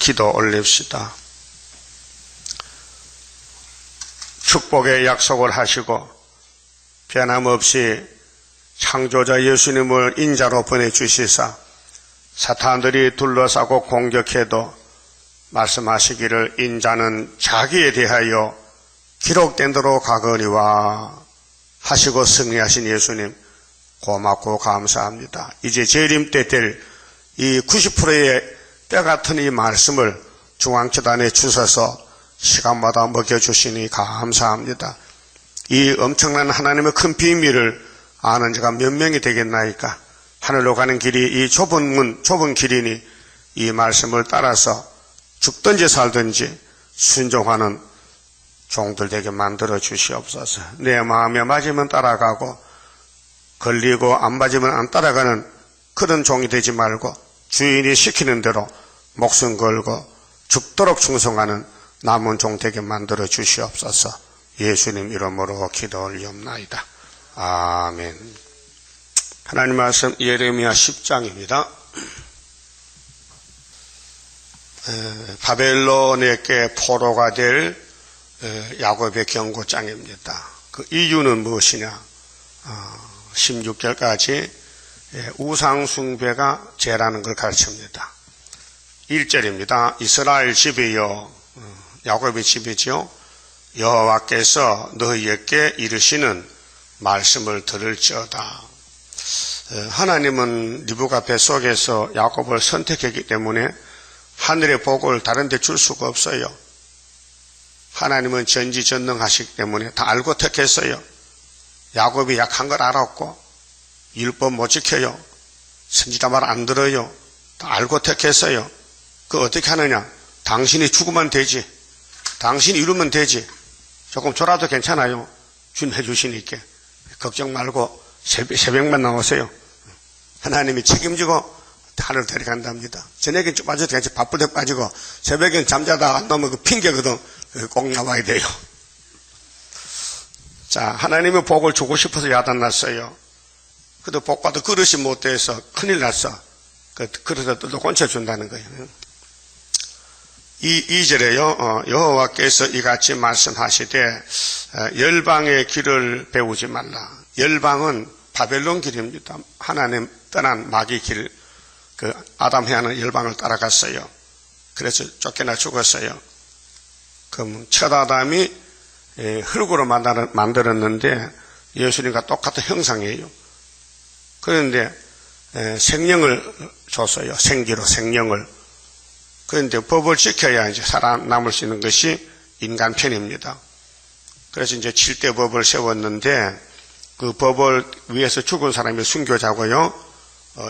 기도 올립시다. 축복의 약속을 하시고 변함없이 창조자 예수님을 인자로 보내주시사 사탄들이 둘러싸고 공격해도 말씀하시기를 인자는 자기에 대하여 기록된 대로 가거니와 하시고 승리하신 예수님 고맙고 감사합니다. 이제 재림 때 될 이 90%의 때 같은 이 말씀을 중앙재단에 주셔서 시간마다 먹여주시니 감사합니다. 이 엄청난 하나님의 큰 비밀을 아는 자가 몇 명이 되겠나이까. 하늘로 가는 길이 이 좁은 길이니 이 말씀을 따라서 죽든지 살든지 순종하는 종들 되게 만들어 주시옵소서. 내 마음에 맞으면 따라가고 걸리고 안 맞으면 안 따라가는 그런 종이 되지 말고 주인이 시키는 대로 목숨 걸고 죽도록 충성하는 남은 종 되게 만들어 주시옵소서. 예수님 이름으로 기도 올리옵나이다. 아멘. 하나님 말씀 예레미야 10장입니다. 바벨론에게 포로가 될 야곱의 경고장입니다. 그 이유는 무엇이냐? 16절까지 우상숭배가 죄라는 걸 가르칩니다. 1절입니다. 이스라엘 집이여, 야곱의 집이지요. 여호와께서 너희에게 이르시는 말씀을 들을지어다. 하나님은 리브가 뱃속에서 야곱을 선택했기 때문에 하늘의 복을 다른 데 줄 수가 없어요. 하나님은 전지전능하시기 때문에 다 알고 택했어요. 야곱이 약한 걸 알았고 율법 못 지켜요. 선지자 말 안 들어요. 다 알고 택했어요. 그 어떻게 하느냐? 당신이 죽으면 되지. 당신이 이루면 되지. 조금 졸아도 괜찮아요. 주님 해주시니까. 걱정 말고 새벽만 나오세요. 하나님이 책임지고 하늘로 데려간답니다. 저녁엔 좀 빠져도 괜찮지. 바쁠 때 빠지고 새벽엔 잠자다 안 나오면 그 핑계거든. 꼭 나와야 돼요. 자, 하나님의 복을 주고 싶어서 야단났어요. 그래도 복받을 그릇이 못 돼서 큰일 났어. 그 그릇을 또 건쳐준다는 거예요. 2절에요. 여호와께서 이같이 말씀하시되 열방의 길을 배우지 말라. 열방은 바벨론 길입니다. 하나님 떠난 마귀 길. 그 아담 해하는 열방을 따라갔어요. 그래서 쫓겨나 죽었어요. 그럼 첫 아담이 흙으로 만들었는데 예수님과 똑같은 형상이에요. 그런데 생명을 줬어요. 생기로 생명을. 그런데 법을 지켜야 이제 살아남을 수 있는 것이 인간 편입니다. 그래서 이제 7대 법을 세웠는데 그 법을 위해서 죽은 사람이 순교자고요.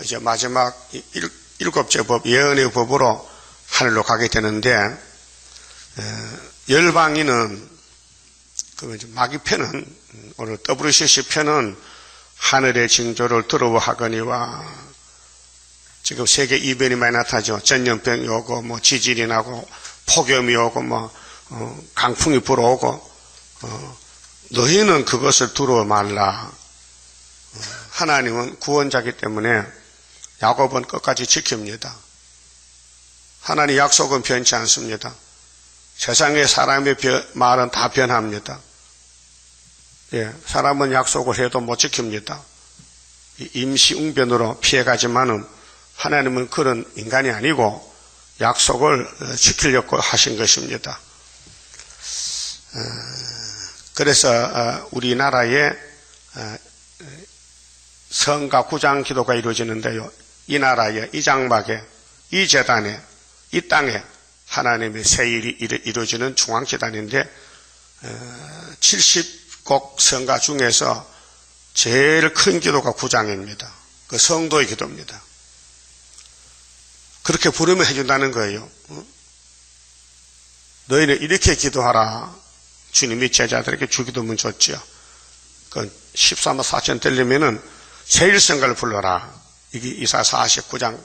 이제 마지막 7째 법, 예언의 법으로 하늘로 가게 되는데 열방인은 그 마귀 편은 오늘 WCC 편은 하늘의 징조를 두려워하거니와 지금 세계 이변이 많이 나타나죠. 전염병이 오고 뭐 지진이 나고 폭염이 오고 뭐 강풍이 불어오고 너희는 그것을 두려워 말라. 하나님은 구원자이기 때문에 야곱은 끝까지 지킵니다. 하나님 약속은 변치 않습니다. 세상의 사람의 말은 다 변합니다. 예, 사람은 약속을 해도 못 지킵니다. 임시응변으로 피해가지만은 하나님은 그런 인간이 아니고 약속을 지키려고 하신 것입니다. 그래서 우리나라에 성가 구장 기도가 이루어지는데요. 이 나라에, 이 장막에, 이 재단에, 이 땅에 하나님의 세일이 이루어지는 중앙재단인데 70곡 성가 중에서 제일 큰 기도가 구장입니다. 그 성도의 기도입니다. 그렇게 부르면 해준다는 거예요. 너희는 이렇게 기도하라. 주님이 제자들에게 주기도문 줬지요. 그 13만 4천 되려면은 세일성가를 불러라. 이게 이사 49장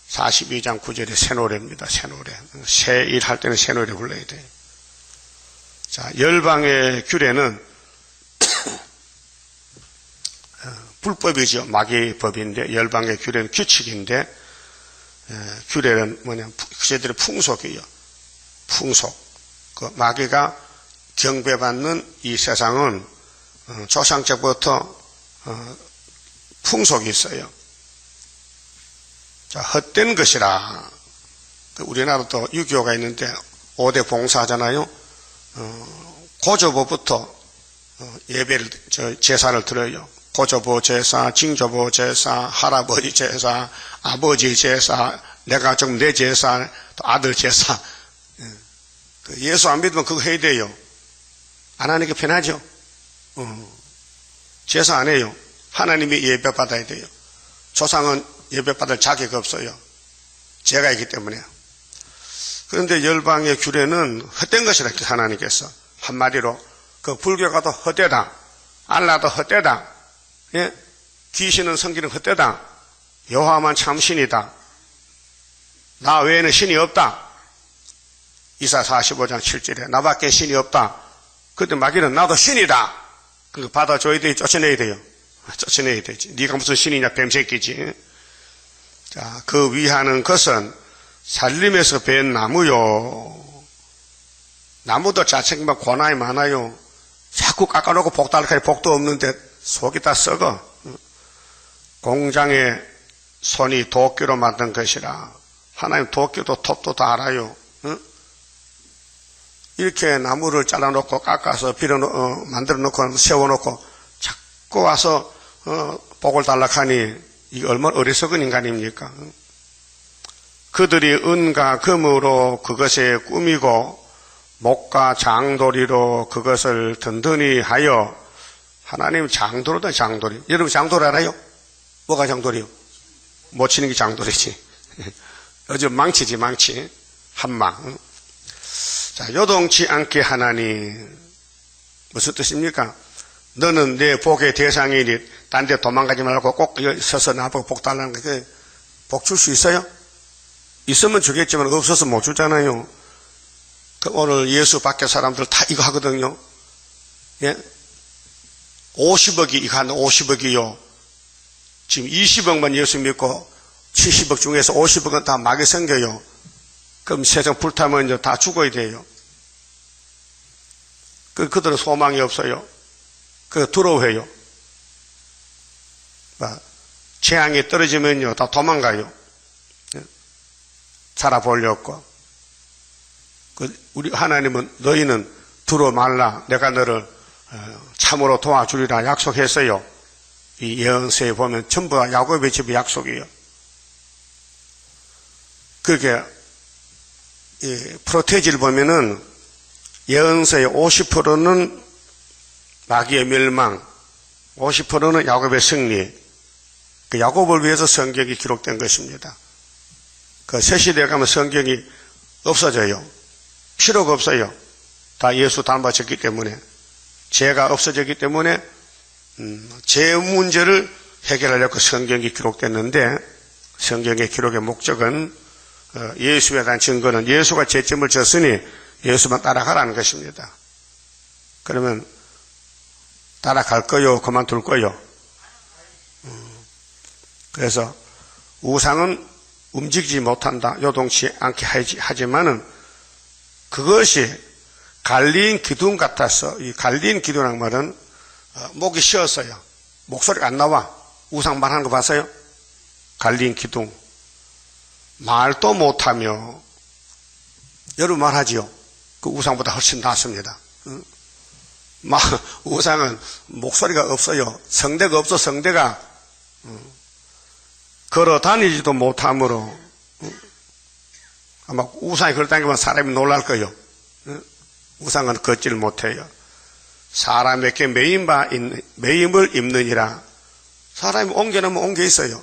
42장 9절의 새 노래입니다. 새 노래. 세일 할 때는 새 노래 불러야 돼요. 자, 열방의 규례는 불법이죠. 마귀의 법인데 열방의 규례는 규칙인데 규례는 뭐냐, 그제들의 풍속이에요. 풍속. 그 마귀가 경배받는 이 세상은 조상 때부터 풍속이 있어요. 자, 헛된 것이라. 우리나라도 유교가 있는데 5대 봉사하잖아요. 고조부부터 예배를, 제사를 드려요. 고조부 제사, 징조부 제사, 할아버지 제사, 아버지 제사, 내가 좀 내 제사, 또 아들 제사. 예수 안 믿으면 그거 해야 돼요. 안 하는 게 편하죠. 제사 안 해요. 하나님이 예배 받아야 돼요. 조상은 예배 받을 자격이 없어요. 죄가 있기 때문에. 그런데 열방의 규례는 헛된 것이라 하나님께서 한마디로 그 불교가 더 헛되다, 알라도 헛되다, 예? 귀신은 성기는 헛되다, 여호와만 참 신이다, 나 외에는 신이 없다. 이사 45장 7절에 나밖에 신이 없다. 그때 마귀는 나도 신이다. 그거 받아줘야 돼, 쫓아내야 돼요. 쫓아내야 되지. 네가 무슨 신이냐, 뱀새끼지. 자, 그 위하는 것은 살림에서 벤 나무요. 나무도 자책만 고난이 많아요. 자꾸 깎아놓고 복달까지 복도 없는데 속이 다 썩어. 공장에 손이 도끼로 만든 것이라. 하나님 도끼도 톱도 다 알아요. 이렇게 나무를 잘라놓고 깎아서 만들어 놓고 세워놓고 자꾸 와서 복을 달라하니 이게 얼마나 어리석은 인간입니까? 그들이 은과 금으로 그것에 꾸미고 목과 장도리로 그것을 든든히 하여. 하나님 장도리다, 장도리. 여러분 장도리 알아요? 뭐가 장도리요? 못 치는 게 장도리지. 요즘 망치지, 망치. 한망. 자, 요동치 않게 하나니. 무슨 뜻입니까? 너는 내 복의 대상이니 딴 데 도망가지 말고 꼭 서서 나보고 복 달라는 거, 복 줄 수 있어요? 있으면 주겠지만 없어서 못 주잖아요. 오늘 예수 밖에 사람들 다 이거 하거든요. 예? 50억이 이거 하는 50억이요. 지금 20억만 예수 믿고 70억 중에서 50억은 다 마귀 생겨요. 그럼 세상 불타면 이제 다 죽어야 돼요. 그들은 소망이 없어요. 두려워해요. 재앙이 떨어지면요, 다 도망가요. 살아보려고. 우리 하나님은 너희는 두려워 말라. 내가 너를 참으로 도와주리라 약속했어요. 이 예언서에 보면 전부 다 야곱의 집의 약속이에요. 그렇게 프로테지를 보면은 예언서의 50%는 마귀의 멸망, 50%는 야곱의 승리. 그 야곱을 위해서 성경이 기록된 것입니다. 그 새 시대에 가면 성경이 없어져요. 필요가 없어요. 다 예수 닮아졌기 때문에. 죄가 없어졌기 때문에 죄 문제를 해결하려고 성경이 기록됐는데, 성경의 기록의 목적은 예수에 대한 증거는 예수가 죄점을 졌으니 예수만 따라가라는 것입니다. 그러면 따라갈 거요, 그만둘 거요? 그래서 우상은 움직이지 못한다, 요동치 않게 하지만은 그것이 갈린 기둥 같아서, 이 갈린 기둥이라는 말은 목이 쉬었어요. 목소리가 안 나와. 우상 말하는 거 봤어요? 갈린 기둥. 말도 못하며. 여러분 말하지요? 그 우상보다 훨씬 낫습니다. 우상은 목소리가 없어요. 성대가 없어, 성대가. 걸어 다니지도 못하므로. 아마 우상이 걸어 다니면 사람이 놀랄 거예요. 우상은 걷지를 못해요. 사람에게 매임을 입느니라. 사람이 옮겨놓으면 옮겨 있어요.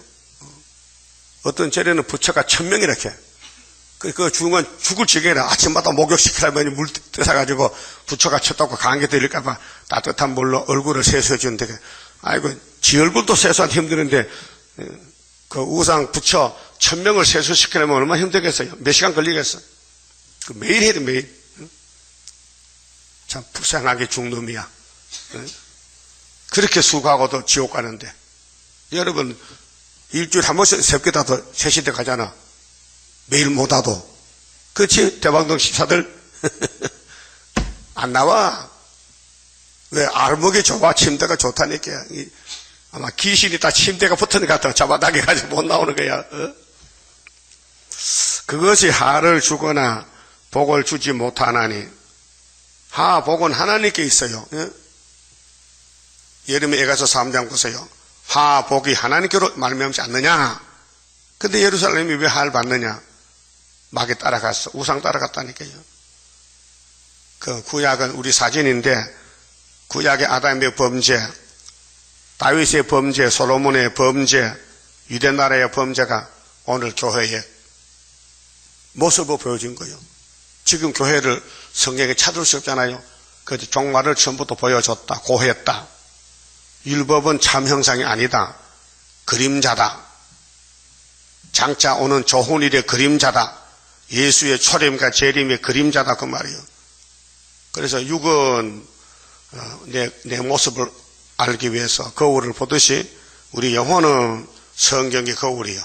어떤 절에는 부처가 1000명 이렇게. 그 죽으면 죽을 지경이라 아침마다 목욕시키려면 물 뜨사가지고 부처가 쳤다고 감기 들릴까봐 따뜻한 물로 얼굴을 세수해 주는데, 아이고, 지 얼굴도 세수하기 힘드는데, 그 우상 부처 1000명을 세수시키려면 얼마나 힘들겠어요? 몇 시간 걸리겠어? 매일 해야 돼, 매일. 참 불쌍하게 죽놈이야. 그렇게 수고하고도 지옥 가는데. 여러분, 일주일에 한 번씩 새벽에 다 세시대 가잖아. 매일 못 와도. 그렇지? 대방동 집사들 안 나와. 왜? 알목이 좋아. 침대가 좋다니까. 아마 귀신이 다 침대가 붙은 것 같아. 잡아당겨가지고 못 나오는 거야. 그것이 하를 주거나 복을 주지 못하나니. 복은 하나님께 있어요. 예레미야 에가서 3장 보세요. 복이 하나님께로 말미암지 않느냐. 근데 예루살렘이 왜 하를 받느냐. 막에 따라갔어. 우상 따라갔다니까요. 그 구약은 우리 사진인데, 구약의 아담의 범죄, 다윗의 범죄, 솔로몬의 범죄, 유대 나라의 범죄가 오늘 교회의 모습을 보여준 거예요. 지금 교회를 성경에 찾을 수 없잖아요. 그래서 종말을 처음부터 보여줬다. 고했다. 율법은 참 형상이 아니다. 그림자다. 장차 오는 좋은 일의 그림자다. 예수의 초림과 재림의 그림자다 그 말이에요. 그래서 육은 내 모습을 알기 위해서 거울을 보듯이 우리 영혼은 성경의 거울이요.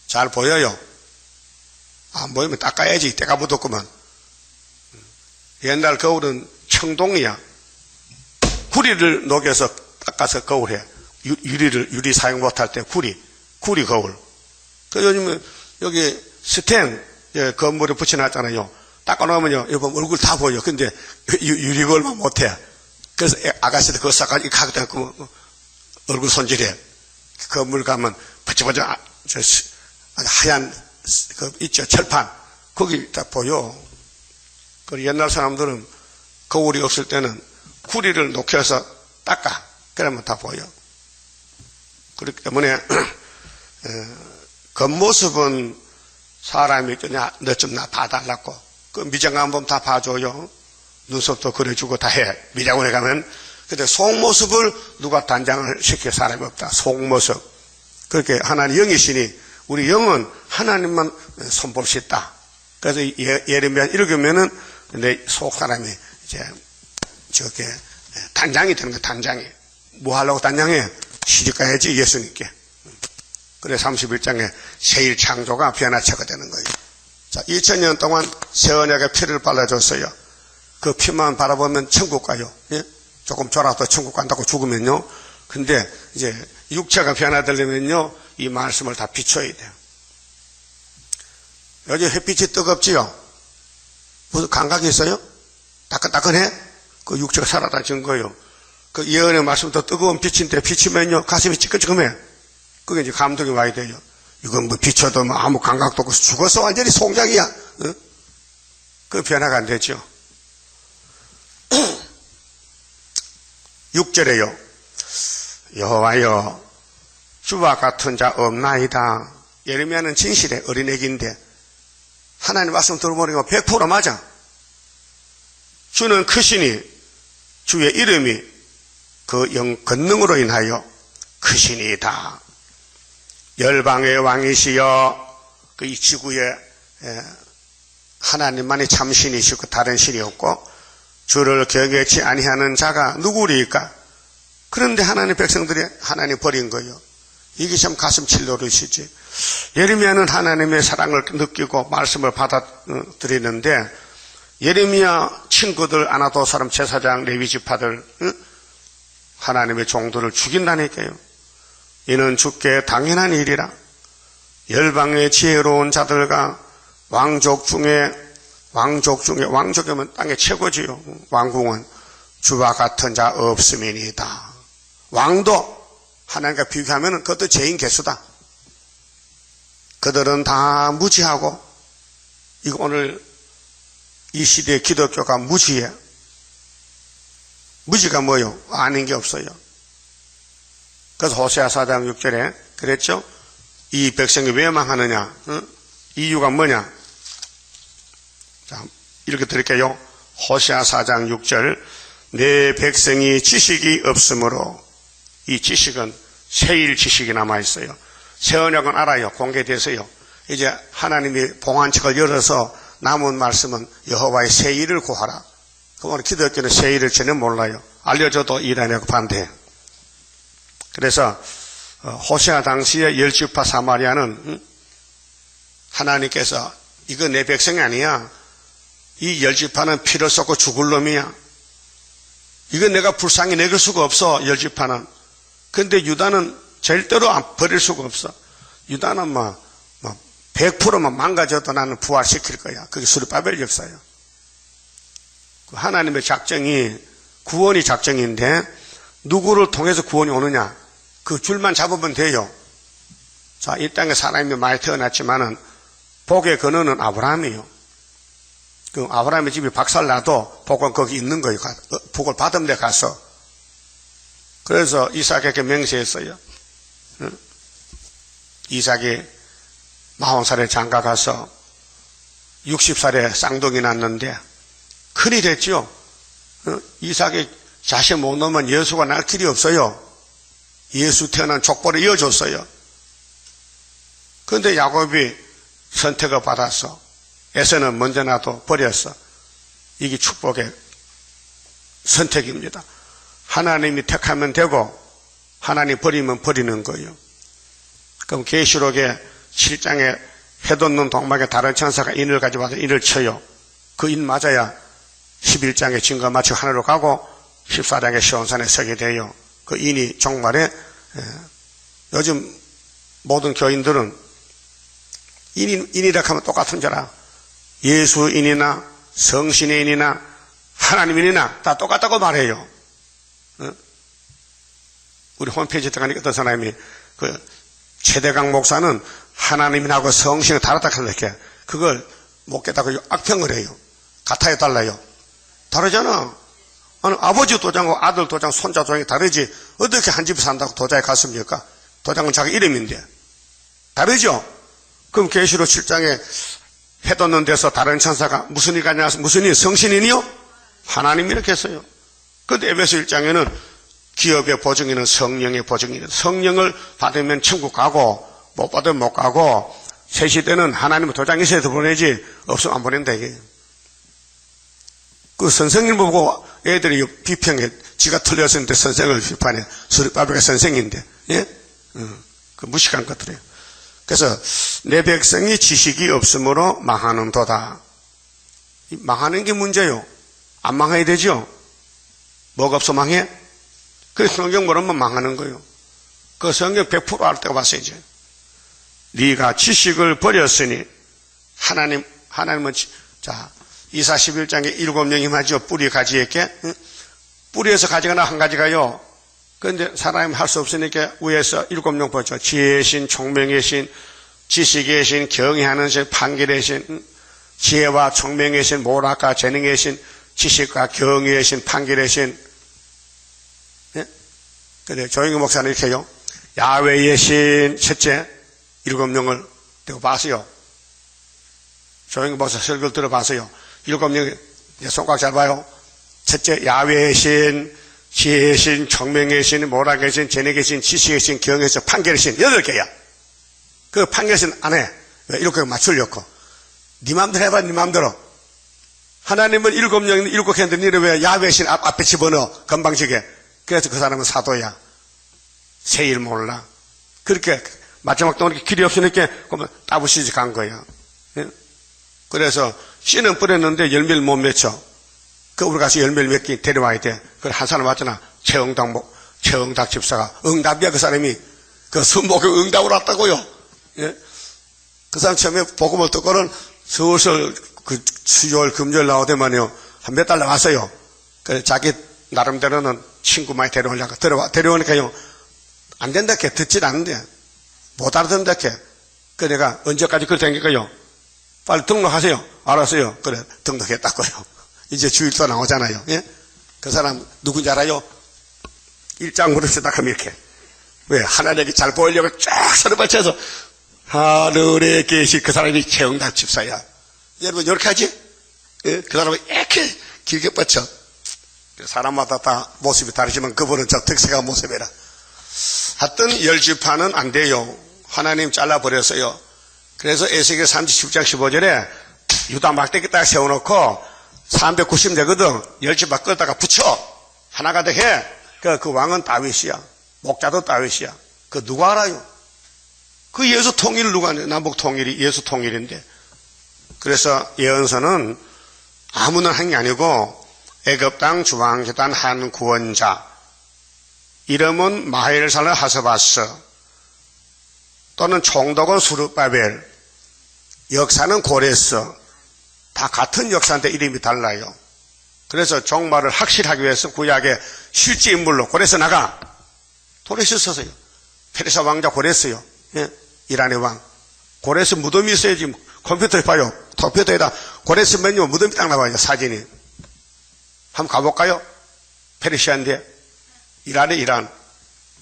잘 보여요. 안 보이면 닦아야지. 때가 묻었구만. 옛날 거울은 청동이야. 구리를 녹여서 닦아서 거울해. 유리 사용 못할 때 구리 거울. 그 요즘은 여기 스텐 건물에 붙여놨잖아요. 닦아놓으면요, 여러분 얼굴 다 보여. 근데 유리 거울만 못해. 그래서 아가씨들 그거 싸가지고 가고 얼굴 손질해. 건물 가면 버쩍버쩍 하얀 그 있죠, 철판. 거기 딱 보여. 그 옛날 사람들은 거울이 없을 때는 구리를 녹여서 닦아. 그러면 다 보여. 그렇기 때문에 겉모습은 사람이 그냥 너 좀 나 봐달라고. 그 미장가 한번 다 봐줘요. 눈썹도 그려주고 다 해. 미장원에 가면. 근데 속모습을 누가 단장을 시킬 사람이 없다. 속모습. 그렇게 하나님 영이시니 우리 영은 하나님만 손볼 수 있다. 그래서 예레미야 읽으면은 내 속 사람이 이제 저게 단장이 되는 거야. 단장이. 뭐 하려고 단장해? 시집 가야지 예수님께. 그래 31장에 새일 창조가 변화체가 되는 거예요. 자, 2000년 동안 새 언약의 피를 발라줬어요. 그 피만 바라보면 천국 가요. 예? 조금 졸아서 천국 간다고 죽으면요. 근데 이제 육체가 변화되려면요, 이 말씀을 다 비춰야 돼요. 요즘 햇빛이 뜨겁지요? 무슨 감각이 있어요? 따끈따끈해? 그 육체가 살아다 진 거예요. 그 예언의 말씀도 뜨거운 빛인데 비치면요, 가슴이 찌끈찌끈해. 그게 이제 감동이 와야 돼요. 이건 뭐 비춰도 뭐 아무 감각도 없고 죽어서 완전히 송장이야. 어? 그 변화가 안 되죠. 6절에요. 여호와여 주와 같은 자 없나이다. 예레미야는 진실해. 어린애기인데 하나님 말씀 들어보니까 100% 맞아. 주는 크시니 주의 이름이 그 권능으로 인하여 크시니이다. 열방의 왕이시여 그 이 지구에 하나님만이 참 신이시고 다른 신이 없고 주를 경외치 아니하는 자가 누구리까? 그런데 하나님 백성들이 하나님 버린 거예요. 이게 참 가슴 칠 노릇이지. 예레미야는 하나님의 사랑을 느끼고 말씀을 받아들이는데 예레미야 친구들 아나도 사람 제사장 레위 지파들 하나님의 종들을 죽인다니까요. 이는 주께 당연한 일이라. 열방의 지혜로운 자들과 왕족이면 땅의 최고지요. 왕궁은 주와 같은 자 없음이니이다. 왕도 하나님과 비교하면 그것도 죄인 개수다. 그들은 다 무지하고, 이거 오늘 이 시대의 기독교가 무지해. 무지가 뭐요? 아는 게 없어요. 그래서 호세아 4장 6절에 그랬죠? 이 백성이 왜 망하느냐? 이유가 뭐냐? 자, 이렇게 드릴게요. 호세아 4장 6절. 내 백성이 지식이 없으므로, 이 지식은 새일 지식이 남아있어요. 새 언약은 알아요. 공개돼서요. 이제 하나님이 봉안책을 열어서 남은 말씀은 여호와의 새일을 구하라. 그러면 기독교는 새일을 전혀 몰라요. 알려줘도 일 안 하고 반대해. 그래서 호세아 당시에 열지파 사마리아는 하나님께서 이거 내 백성이 아니야. 이 열지파는 피를 쏟고 죽을 놈이야. 이거 내가 불쌍히 내길 수가 없어, 열지파는. 근데 유다는 절대로 버릴 수가 없어. 유다는 100%만 망가져도 나는 부활시킬 거야. 그게 스룹바벨 역사야. 하나님의 작정이 구원이 작정인데 누구를 통해서 구원이 오느냐? 그 줄만 잡으면 돼요. 자, 이 땅에 사람이 많이 태어났지만은 복의 근원은 아브라함이에요. 그 아브라함의 집이 박살나도 복은 거기 있는 거예요. 복을 받은 데 가서. 그래서 이삭에게 맹세했어요. 이삭이 40살에 장가 가서 60살에 쌍둥이 낳는데 큰일이 됐죠. 이삭이 자식 못 놓으면 예수가 날 길이 없어요. 예수 태어난 족보를 이어줬어요. 그런데 야곱이 선택을 받았어. 에서는 먼저 나도 버렸어. 이게 축복의 선택입니다. 하나님이 택하면 되고 하나님 버리면 버리는 거예요. 그럼 계시록에 7장에 해돋는 동막에 다른 천사가 인을 가져와서 인을 쳐요. 그 인 맞아야 11장에 증거 마치고 하늘로 가고 14장에 시온산에 서게 돼요. 그 인이 정말에 요즘 모든 교인들은 인이라 하면 똑같은 줄 알아. 예수인이나 성신의 인이나 하나님인이나 다 똑같다고 말해요. 우리 홈페이지에 들어가니까 어떤 사람이 최대강 목사는 하나님이라고 성신을 다르다 하는데 그걸 못 깨닫고 악평을 해요. 같아요, 달라요? 다르잖아. 아니, 아버지 도장하고 아들 도장, 손자 도장이 다르지. 어떻게 한 집에 산다고 도장에 갔습니까? 도장은 자기 이름인데. 다르죠? 그럼 계시록 7장에 해돋는 데서 다른 천사가 무슨 일 가냐, 무슨 일, 성신이니요? 하나님 이렇게 했어요. 그런데 에베소 1장에는 기업의 보증인은 성령의 보증인은 성령을 받으면 천국 가고 못 받으면 못 가고 새 시대는 하나님의 도장이 있어야 보내지 없으면 안 보낸다 이게. 그 선생님 보고 애들이 비평해. 지가 틀렸었는데 선생을 비판해. 스룹바벨가 선생인데. 예? 그 무식한 것들이에요. 그래서 내 백성이 지식이 없으므로 망하는도다. 망하는 게 문제요. 안 망해야 되죠. 뭐가 없어 망해? 그 성경 모르면 망하는 거예요. 그 성경 100% 알 때가 왔어요 이제. 네가 지식을 버렸으니 하나님은 자 이사 11장에 7명이 하죠. 뿌리 가지에게 뿌리에서 가지가 나 한 가지가요. 그런데 사람이 할 수 없으니까 위에서 7명 보죠. 지혜의 신, 총명의 신, 지식의 신, 경외하는 신, 판결의 신, 지혜와 총명의 신, 모락과 재능의 신, 지식과 경외의 신, 판결의 신. 예? 근데 조영규 목사는 이렇게 해요. 야훼의 신 첫째 7명을 내가 봤어요. 조영규 목사 설교를 들어봤어요. 7명이 손가락 잘 봐요. 첫째 야훼의 신, 지혜의 신, 총명의 신, 모락의 신, 재능의 신, 지식의 신, 경외의 신, 판결의 신 8개야. 그 판결의 신 안 해. 왜? 이렇게 맞추려고. 네 맘대로 해봐, 네 맘대로. 하나님은 7명, 7 했는데 니는 왜 야훼의 신 앞에 집어넣어? 건방지게. 그래서 그 사람은 사도야. 새 일 몰라. 그렇게 마지막 동안 길이 없으니까 그러면 따부시지 간 거야. 그래서 씨는 뿌렸는데 열매를 못 맺혀. 그 우리 가서 열매를 몇 개 데려와야 돼. 그걸 한 사람 왔잖아. 최응답 집사가. 응답이야 그 사람이. 그 순복에 응답을 왔다고요. 예? 그 사람 처음에 복음을 듣고는 슬슬 그 수요일 금요일 나오더만요. 한 몇 달 나왔어요. 그래서 자기 나름대로는 친구 많이 데려오려고 데려오니까요. 안 된다 캐 듣질 않는데 못 알아듣는다 캐. 그 내가 언제까지 그렇게 댕길까요? 빨리 등록하세요. 알았어요. 그래 등록했다고요. 이제 주일도 나오잖아요. 예? 그 사람 누군지 알아요? 1장 무릎 시작하면 이렇게. 왜? 하나님께 잘 보이려고 쫙 서로 받쳐서 하늘에 계신 그 사람이 최응답 집사야. 여러분 이렇게 하지? 예? 그 사람이 이렇게 길게 뻗쳐. 사람마다 다 모습이 다르지만 그분은 저 특색한 모습이라. 하여튼 열지파는 안 돼요. 하나님 잘라버렸어요. 그래서 에스겔 37장 15절에 유다 막대기 딱 세워놓고 390대거든. 열지파 끌다가 붙여. 하나가 더 해. 그 왕은 다윗이야. 목자도 다윗이야. 그 누가 알아요? 그 예수 통일을 누가 하냐? 남북 통일이 예수 통일인데. 그래서 예언서는 아무나 한 게 아니고 애굽 땅 주왕기단 한 구원자, 이름은 마헬살라 하스바스 또는 총독은 수르바벨, 역사는 고레스, 다 같은 역사인데 이름이 달라요. 그래서 종말을 확실하기 위해서 구약의 실제 인물로 고레스 나가. 고레스 썼어요. 페르시아 왕자 고레스요. 예? 이란의 왕. 고레스 무덤이 있어야지. 컴퓨터에 봐요. 컴퓨터에다 고레스 메뉴 무덤이 딱 나와요. 사진이. 한번 가볼까요? 페르시아인데 이란의 이란.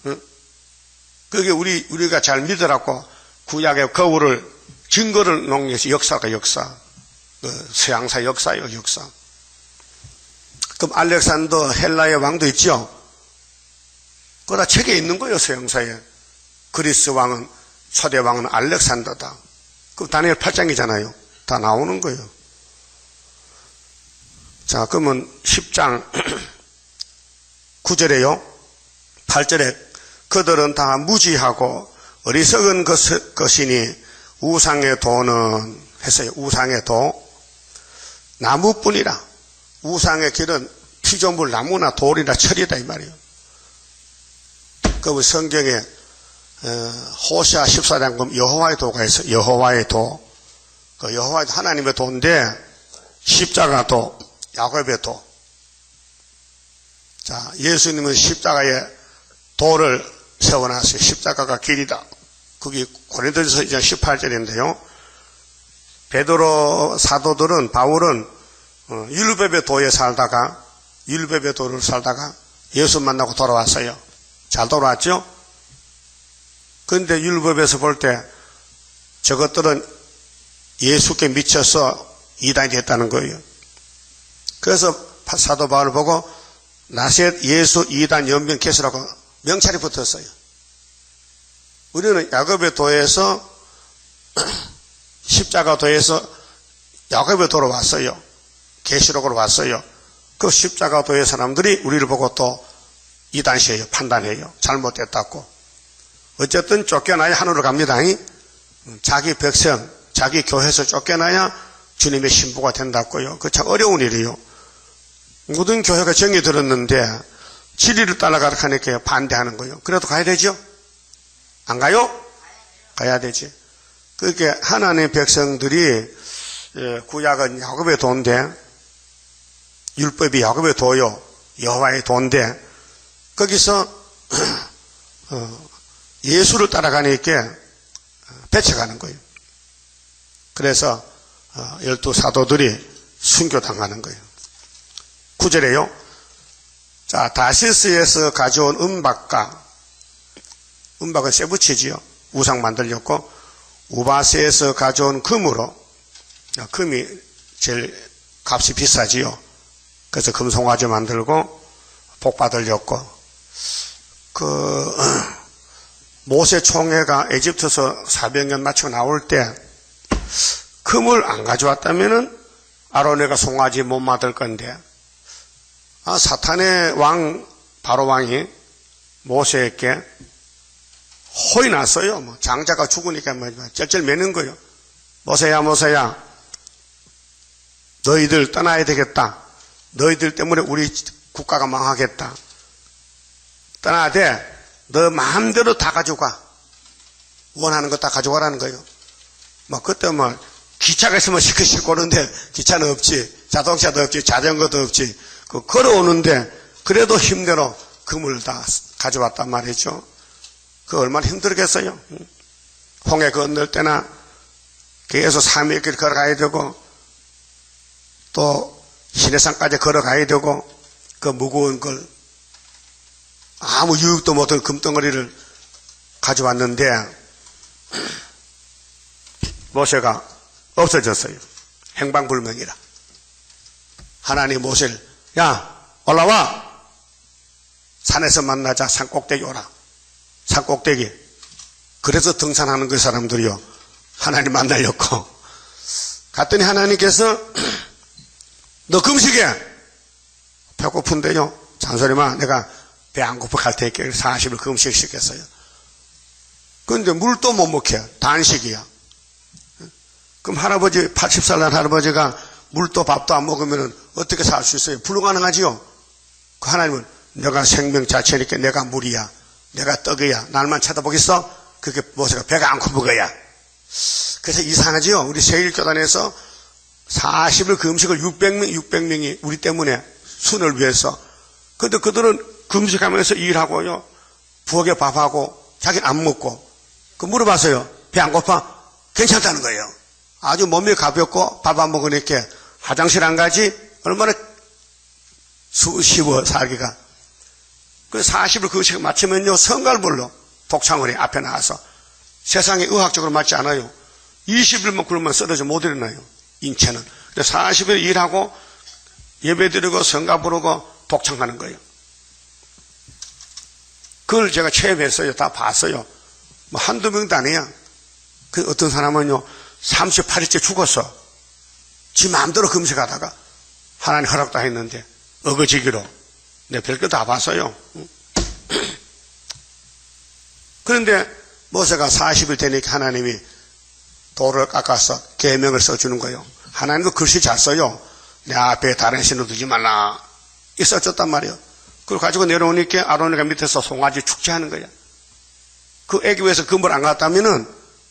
응? 그게 우리가 잘 믿으라고 구약의 거울을 증거를 놓은 것이 역사가 역사. 서양사 역사예요. 역사. 그럼 알렉산더 헬라의 왕도 있죠. 그거 다 책에 있는 거예요. 서양사에. 그리스 왕은 초대 왕은 알렉산더다. 그 다니엘 8장이잖아요. 다 나오는 거예요. 자, 그러면 10장 9절에요. 8절에 그들은 다 무지하고 어리석은 것이니 우상의 도는 했어요. 우상의 도. 나무뿐이라. 우상의 길은 피조물 나무나 돌이나 철이다 이 말이에요. 그 성경에 호시아 14장 보면 여호와의 도가 있어요. 여호와의 도. 그 여호와의 하나님의 도인데 십자가 도, 야곱의 도. 자, 예수님은 십자가에 도를 세워놨어요. 십자가가 길이다. 그게 고린도전서 2장 18절인데요. 베드로 사도들은 바울은 율법의 도에 살다가 율법의 도를 살다가 예수 만나고 돌아왔어요. 잘 돌아왔죠? 그런데 율법에서 볼 때 저것들은 예수께 미쳐서 이단이 됐다는 거예요. 그래서 사도 바울을 보고 나셋 예수 이단 연변 개수라고 명찰이 붙었어요. 우리는 야곱의 도에서 십자가 도에서 야곱의 도로 왔어요. 계시록으로 왔어요. 그 십자가 도의 사람들이 우리를 보고 또 이단시해요. 판단해요. 잘못됐다고. 어쨌든 쫓겨나야 하늘로 갑니다. 자기 백성, 자기 교회에서 쫓겨나야 주님의 신부가 된다고요. 그 참 어려운 일이에요. 모든 교회가 정이 들었는데 진리를 따라가라 하니까 반대하는 거예요. 그래도 가야 되죠? 안 가요? 가야 되지. 그렇게 하나님의 백성들이 구약은 야곱의 도인데 율법이 야곱의 도요. 여호와의 도인데 거기서 예수를 따라가니까 배쳐가는 거예요. 그래서 12 사도들이 순교당하는 거예요. 9절에요. 자, 다시스에서 가져온 은박과 은박은 쇠붙이지요. 우상 만들렸고 우바스에서 가져온 금으로 금이 제일 값이 비싸지요. 그래서 금송아지 만들고 복받으렸고 모세 총회가 에집트에서 400년 마치고 나올 때 금을 안 가져왔다면은 아론네가 송아지 못 만들 건데 사탄의 왕 바로 왕이 모세에게 호이 났어요. 장자가 죽으니까 쩔쩔 매는 거예요. 모세야 모세야 너희들 떠나야 되겠다. 너희들 때문에 우리 국가가 망하겠다. 떠나야 돼. 너 마음대로 다 가져가. 원하는 거 다 가져가라는 거예요. 그때 기차가 있으면 시끌시끌 오는데 기차는 없지. 자동차도 없지. 자전거도 없지. 걸어오는데 그래도 힘대로 금을 다 가져왔단 말이죠. 얼마나 힘들겠어요. 홍해 건널 때나 계속 3일 길 걸어가야 되고 또 시내산까지 걸어가야 되고 그 무거운 걸 아무 유익도 못한 금덩어리를 가져왔는데 모세가 없어졌어요. 행방불명이라. 하나님 모세를 야 올라와 산에서 만나자. 산꼭대기 오라. 산꼭대기. 그래서 등산하는 그 사람들이요. 하나님 만나려고 갔더니 하나님께서 너 금식해. 배고픈데요. 잔소리만 내가 배 안 고파 갈 테니까 40일 금식시켰어요. 그런데 물도 못 먹혀. 단식이야. 그럼 할아버지, 80살 난 할아버지가 물도 밥도 안 먹으면 어떻게 살 수 있어요? 불가능하지요? 그 하나님은 내가 생명 자체니까 내가 물이야. 내가 떡이야. 날만 쳐다보겠어? 그게 모세가 배가 안 고프거야. 그래서 이상하지요? 우리 세일교단에서 40일 금식을 600명이 우리 때문에 순을 위해서. 근데 그들은 금식하면서 일하고요. 부엌에 밥하고 자기는 안 먹고. 그 물어봤어요. 배 안 고파? 괜찮다는 거예요. 아주 몸이 가볍고 밥 안 먹으니까 화장실 안 가지? 얼마나 쉬워 살기가. 그 40일 금식을 마치면요. 성갈물로 독창을 해. 앞에 나와서. 세상에 의학적으로 맞지 않아요. 20일만 굶으면 쓰러져 못 일어나요. 인체는. 근데 40일 일하고 예배드리고 성가 부르고 독창하는 거예요. 그걸 제가 체험했어요. 다 봤어요. 뭐 한두 명도 아니야. 그 어떤 사람은요. 38일째 죽었어. 지 마음대로 금식하다가 하나님 허락도 했는데 어거지기로. 내 별거 다 봤어요. 그런데 모세가 40일 되니까 하나님이 돌을 깎아서 계명을 써주는 거예요. 하나님도 글씨 잘 써요. 내 앞에 다른 신을 두지 말라. 이 써줬단 말이에요. 그걸 가지고 내려오니까 아론이가 밑에서 송아지 축제하는 거야. 그 애기 위해서 그물 안 갔다면은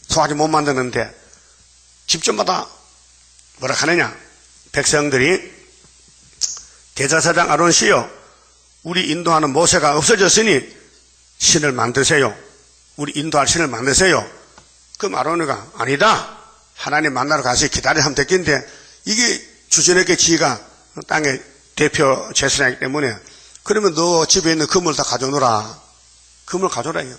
송아지 못 만드는데 집집마다 뭐라 하느냐. 백성들이 대제사장 아론 씨요. 우리 인도하는 모세가 없어졌으니 신을 만드세요. 우리 인도할 신을 만드세요. 그럼 아론이가 아니다. 하나님 만나러 가서 기다리면 됐긴데 이게 주전에게 지가 땅의 대표 제사장이기 때문에 그러면 너 집에 있는 그물 다 가져오너라. 그물 가져오라요.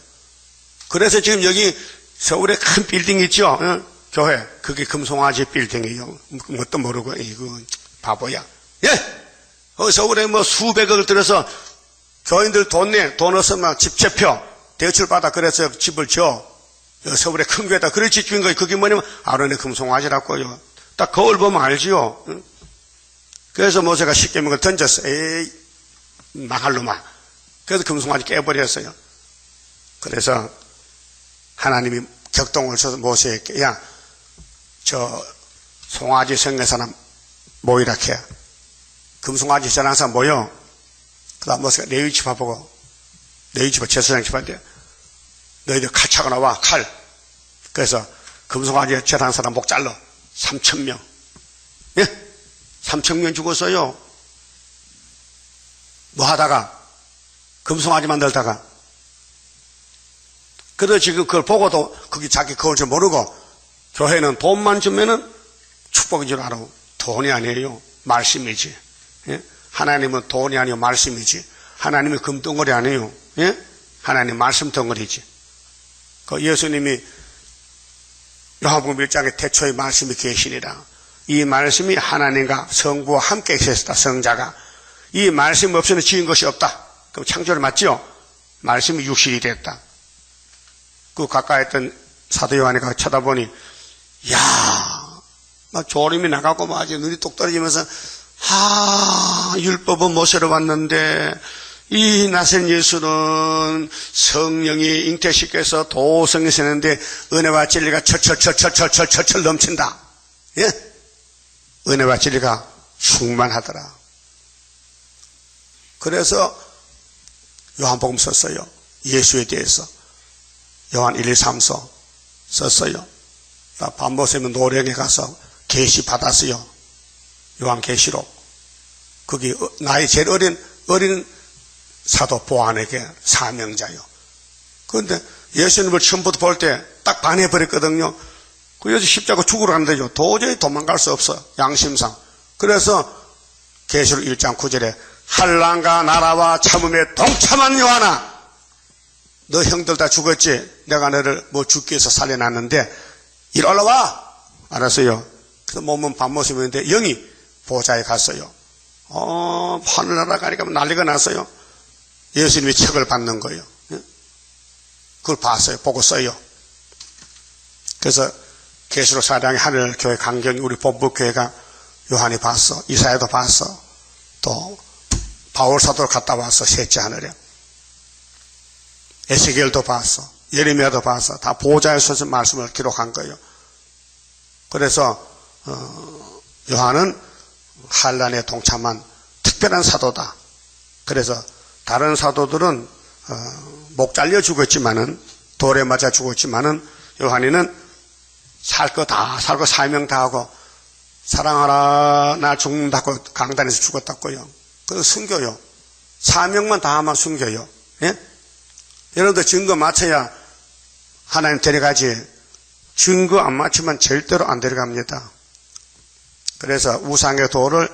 그래서 지금 여기 서울에 큰 빌딩 있죠. 어? 교회. 그게 금송아지 빌딩이에요. 뭣도 모르고 이거 바보야. 예. 서울에 뭐 수백억을 들여서 교인들 돈 내. 돈 없으면 집 채표. 대출 받아. 그래서 집을 지어. 서울에 큰 교회다. 그걸 지킨 거예요. 그게 뭐냐면 아론의 금송아지라고요. 딱 거울 보면 알지요. 응? 그래서 모세가 십계명을 던졌어. 에이 망할 놈아. 그래서 금송아지 깨버렸어요. 그래서 하나님이 격동을 쳐서 모세에게 야 저 송아지 성의 사람 모이라 해. 금송아지 전한 사람 모여. 그 다음 모세가 레위 지파 보고 레위 지파 제사장 지파인데 너희들 칼 차고 나와 칼. 그래서 금송아지 전한 사람 목 잘라. 3,000명. 예? 3,000명 죽었어요. 뭐 하다가 금송아지 만들다가. 그래서 지금 그걸 보고도 그게 자기 그걸 줄 모르고 교회는 돈만 주면은 축복인 줄 알아. 돈이 아니에요. 말씀이지. 예? 하나님은 돈이 아니요 말씀이지. 하나님이 금덩어리 아니에요. 예? 하나님 말씀 덩어리지. 그 예수님이 요한복음 1장에 태초에 말씀이 계시니라. 이 말씀이 하나님과 성부와 함께 계셨다. 성자가. 이 말씀 없이는 지은 것이 없다. 그럼 창조를 맞죠? 말씀이 육신이 됐다. 그 가까이 있던 사도 요한이 쳐다보니 야, 막 졸음이 나가고 막 아주 눈이 똑 떨어지면서 율법은 모세로 왔는데 이 나선 예수는 성령이 잉태시켜서 도성에 세는데 은혜와 진리가 철철 넘친다. 예? 은혜와 진리가 충만하더라. 그래서 요한복음 썼어요. 예수에 대해서. 요한 1, 2, 3서 썼어요. 밤모세면 노령에 가서 계시 받았어요. 요한 계시록. 거기 나이 제일 어린 사도 보안에게 사명자요. 그런데 예수님을 처음부터 볼 때 딱 반해버렸거든요. 그 여자 십자가 죽으러 간대요. 도저히 도망갈 수 없어. 양심상. 그래서 계시록 1장 9절에 한란과 나라와 참음에 동참한 요한아, 너 형들 다 죽었지? 내가 너를 뭐 죽기 위해서 살려놨는데 이리 올라와! 알았어요. 그래서 몸은 밤모습이었는데 영이 보좌에 갔어요. 하늘나라 가니까 난리가 났어요. 예수님이 책을 받는 거예요. 그걸 봤어요. 보고 써요. 그래서 계시록 4장의 하늘교회 강경이 우리 본부교회가 요한이 봤어. 이사야도 봤어. 또 바울 사도를 갔다 왔어. 셋째 하늘에. 에스겔도 봤어. 예레미야도 봐서 다 보좌에 서서 말씀을 기록한 거예요. 그래서 요한은 환란에 동참한 특별한 사도다. 그래서 다른 사도들은 목 잘려 죽었지만은, 돌에 맞아 죽었지만은, 요한이는 살 거 다 살고 사명 다 하고 사랑하라 나 죽는다고 강단에서 죽었다고요. 그건 순교요. 사명만 다 하면 순교요. 예? 여러분들 증거 맞춰야 하나님 데려가지, 증거 안 맞추면 절대로 안 데려갑니다. 그래서 우상의 도를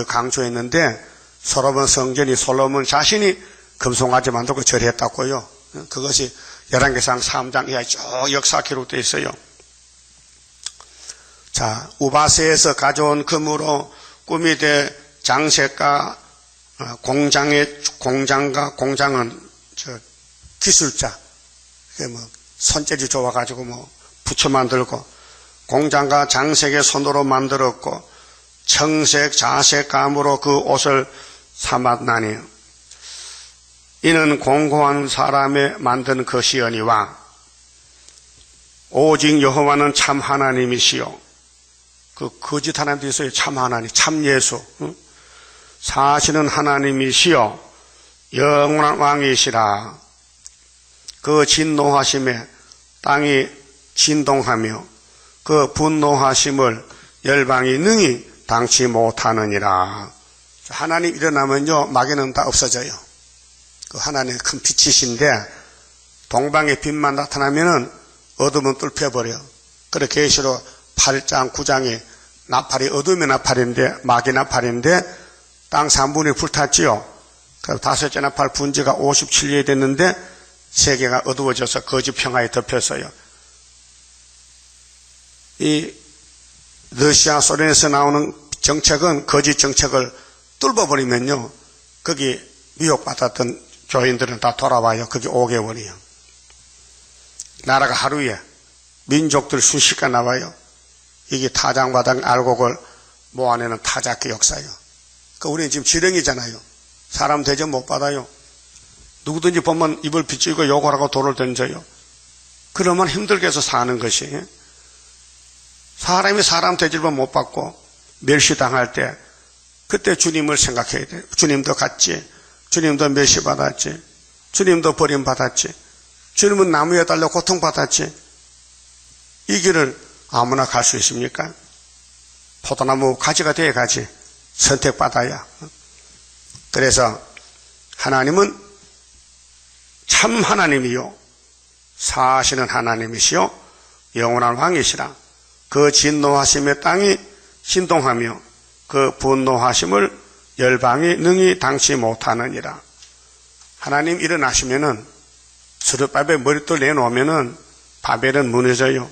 강조했는데, 솔로몬 성전이 솔로몬 자신이 금송아지 만들고 절했다고요. 그것이 열왕기상 3장 이하에 쭉 역사 기록되어 있어요. 자, 우바세에서 가져온 금으로 꿈이 돼 장색과 공장은 기술자, 손재주 좋아가지고 부처 만들고, 공장과 장색의 손으로 만들었고 청색 자색 감으로 그 옷을 삼았나니 이는 공고한 사람의 만든 것이여니와 오직 여호와는 참 하나님이시요, 그 거짓 하나님도 있어요. 참 하나님, 참 예수, 사실은 하나님이시요 영원한 왕이시라. 그 진노하심에 땅이 진동하며 그 분노하심을 열방이 능히 당치 못하느니라. 하나님 일어나면요, 마귀는 다 없어져요. 그 하나님의 큰 빛이신데, 동방의 빛만 나타나면은 어둠은 뚫혀버려. 그래 계시록 8장 9장이 나팔이 어둠의 나팔인데, 마귀 나팔인데 땅 3분의 1 불탔지요. 그래서 다섯째 나팔 분지가 57년이 됐는데 세계가 어두워져서 거짓 평화에 덮였어요. 이 러시아 소련에서 나오는 정책은 거짓 정책을 뚫어버리면요, 거기 미혹받았던 교인들은 다 돌아와요. 거기 5개월이요. 나라가 하루에 민족들 순식간 나와요. 이게 타장바당 알곡을 모아내는 타작의 역사예요. 그러니까 우리는 지금 지렁이잖아요. 사람 대접 못 받아요. 누구든지 보면 입을 비추고 욕을 하고 돌을 던져요. 그러면 힘들게 해서 사는 것이, 사람이 사람 대접을 못 받고 멸시당할 때 그때 주님을 생각해야 돼요. 주님도 갔지, 주님도 멸시받았지, 주님도 버림받았지, 주님은 나무에 달려 고통받았지. 이 길을 아무나 갈 수 있습니까? 포도나무 가지가 돼야가지. 선택받아야. 그래서 하나님은 참 하나님이요 사실은 하나님이시요 영원한 왕이시라. 그 진노하심의 땅이 진동하며 그 분노하심을 열방이 능히 당치 못하느니라. 하나님 일어나시면은 스룹바벨 머리돌 내놓으면은 바벨은 무너져요.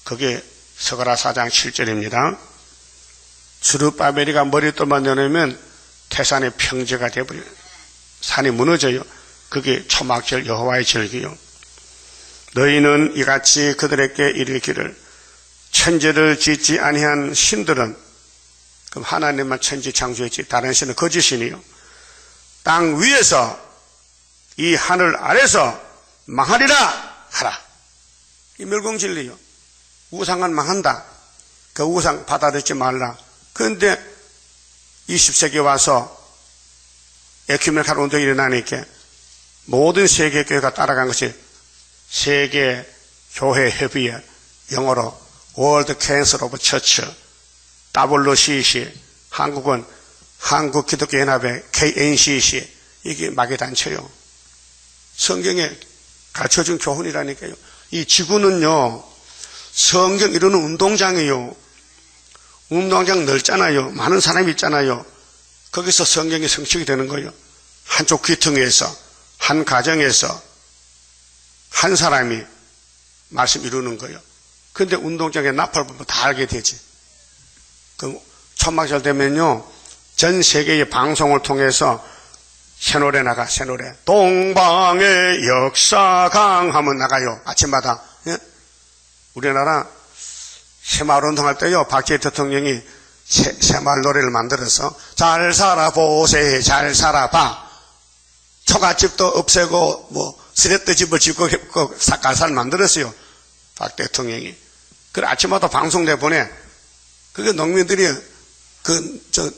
그게 스가랴 4장 7절입니다. 스룹바벨이가 머리돌만 내놓으면 태산의 평지가 되어버려요. 산이 무너져요. 그게 초막절 여호와의 절기요. 너희는 이같이 그들에게 이르기를 천지를 짓지 아니한 신들은, 그럼 하나님만 천지 창조했지 다른 신은 거짓신이요, 땅 위에서 이 하늘 아래서 망하리라 하라. 이 멸공진리요. 우상은 망한다. 그 우상 받아들이지 말라. 그런데 20세기에 와서 에큐메니칼 운동이 일어나니까 모든 세계 교회가 따라간 것이 세계 교회 협의회, 영어로 월드 캔슬 오브 처치, WCC, 한국은 한국 기독교 연합회 KNCC, 이게 마귀 단체요. 성경에 가르쳐준 교훈이라니까요. 이 지구는요, 성경 이루는 운동장이에요. 운동장 넓잖아요. 많은 사람이 있잖아요. 거기서 성경이 성취가 되는 거예요. 한쪽 귀퉁이에서, 한 가정에서 한 사람이 말씀 이루는 거예요. 그런데 운동장에 나팔 보면 다 알게 되지. 그 천막절 되면요, 전 세계의 방송을 통해서 새 노래 나가, 새 노래. 동방의 역사강 하면 나가요. 아침마다. 예? 우리나라 새마을 운동할 때요, 박지혜 대통령이 새마을 노래를 만들어서 잘 살아보세, 잘 살아봐. 초가집도 없애고 스레트 집을 짓고 삭갈살 만들었어요. 박 대통령이. 그래 아침마다 방송대 보내. 그게 농민들이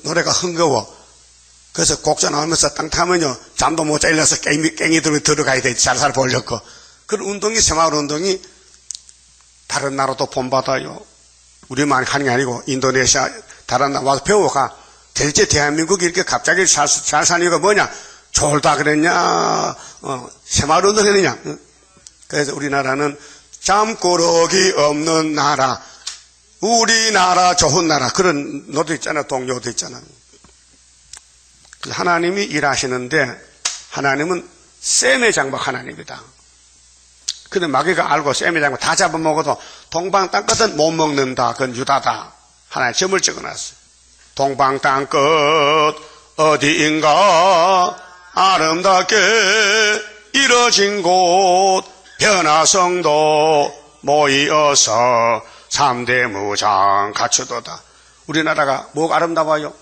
노래가 흥거워. 그래서 곡조 나오면서 땅 타면요 잠도 못 자 일어나서 깽이들이 들어가야 돼. 잘 보려고. 그런 운동이 새마을 운동이 다른 나라도 본받아요. 우리만 하는 게 아니고 인도네시아 다른 나라 와서 배워가. 대체 대한민국이 이렇게 갑자기 잘 사는 이유가 뭐냐? 졸다 그랬냐? 새마을 운동했느냐? 그래서 우리나라는 잠꾸러기 없는 나라, 우리나라 좋은 나라 그런 노도 있잖아. 동요도 있잖아. 하나님이 일하시는데 하나님은 셈의 장막 하나님이다. 근데 마귀가 알고 셈의 장막 다 잡아먹어도 동방 땅끝은 못 먹는다. 그건 유다다. 하나님 점을 찍어놨어요. 동방 땅끝 어디인가 아름답게 이뤄진 곳 변화성도 모이어서 3대 무장 갖추도다. 우리나라가 뭐가 아름다워요?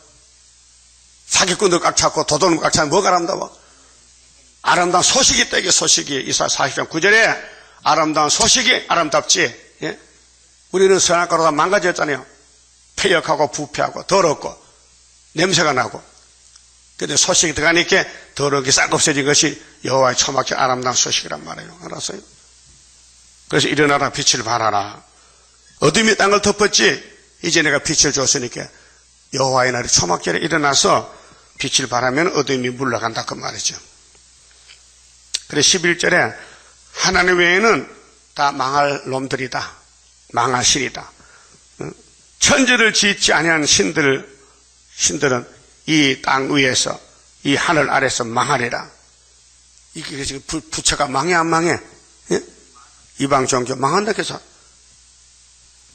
사기꾼들 꽉 찼고 도둑놈 꽉 차면 뭐가 아름다워? 아름다운 소식이 있다. 이게 소식이 이사야 40장 9절에 아름다운 소식이 아름답지. 예? 우리는 선악과로 다 망가졌잖아요. 폐역하고 부패하고 더럽고 냄새가 나고. 근데 소식이 들어가니까 더럽게 싹 없어진 것이 여호와의 초막히 아름다운 소식이란 말이에요. 알았어요? 그래서 일어나라 빛을 발하라. 어둠이 땅을 덮었지. 이제 내가 빛을 줬으니까 여호와의 날이 초막절에 일어나서 빛을 발하면 어둠이 물러간다 그 말이죠. 그래서 11절에 하나님 외에는 다 망할 놈들이다. 망할 신이다. 천지를 짓지 아니한 신들은 이 땅 위에서 이 하늘 아래서 망하리라. 이게 지금 부처가 망해 안 망해? 예? 이방 종교 망한다 해서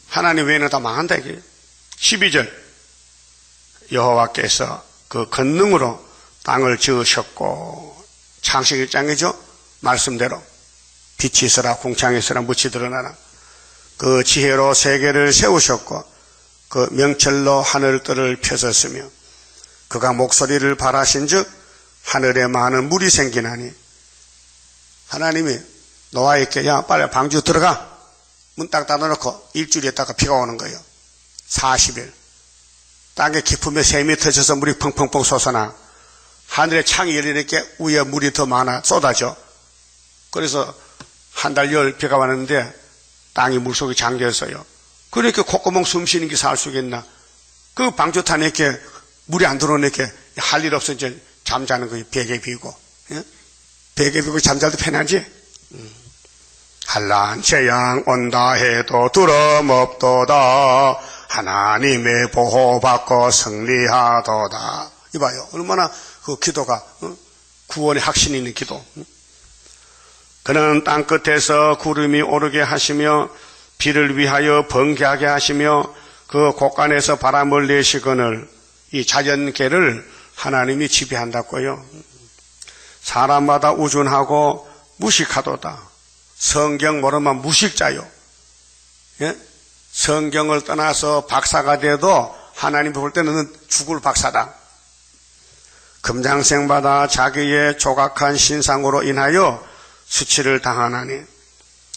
하나님 외에는 다 망한다 이게. 12절 여호와께서 그 권능으로 땅을 지으셨고 창세기 1장이죠. 말씀대로 빛이 있으라 궁창이 있으라 무치 드러나라. 그 지혜로 세계를 세우셨고 그 명철로 하늘들을 펴셨으며 그가 목소리를 발하신즉 하늘에 많은 물이 생기나니. 하나님이 노아에게 야 빨리 방주 들어가. 문 딱 닫아놓고 일주일 있다가 비가 오는 거예요. 40일. 땅에 깊으면 샘이 터져서 물이 펑펑펑 솟아나. 하늘에 창이 열리니까 위에 물이 더 많아 쏟아져. 그래서 한 달 열 비가 왔는데 땅이 물속에 잠겼어요. 그러니까 콧구멍 숨 쉬는 게 살 수 있겠나. 그 방주 타니까 물이 안 들어오니까 할 일 없어 이제 잠자는 거예요. 베개 비고. 예? 베개 비고 잠자도 편하지? 한란 재앙 온다 해도 두려움 없도다. 하나님의 보호받고 승리하도다. 이봐요. 얼마나 그 기도가 구원의 확신이 있는 기도. 그는 땅끝에서 구름이 오르게 하시며 비를 위하여 번개하게 하시며 그 곳간에서 바람을 내시거늘. 이 자연계를 하나님이 지배한다고요. 사람마다 우준하고 무식하도다. 성경 모르면 무식자요. 예? 성경을 떠나서 박사가 돼도 하나님 볼 때는 죽을 박사다. 금장생마다 자기의 조각한 신상으로 인하여 수치를 당하나니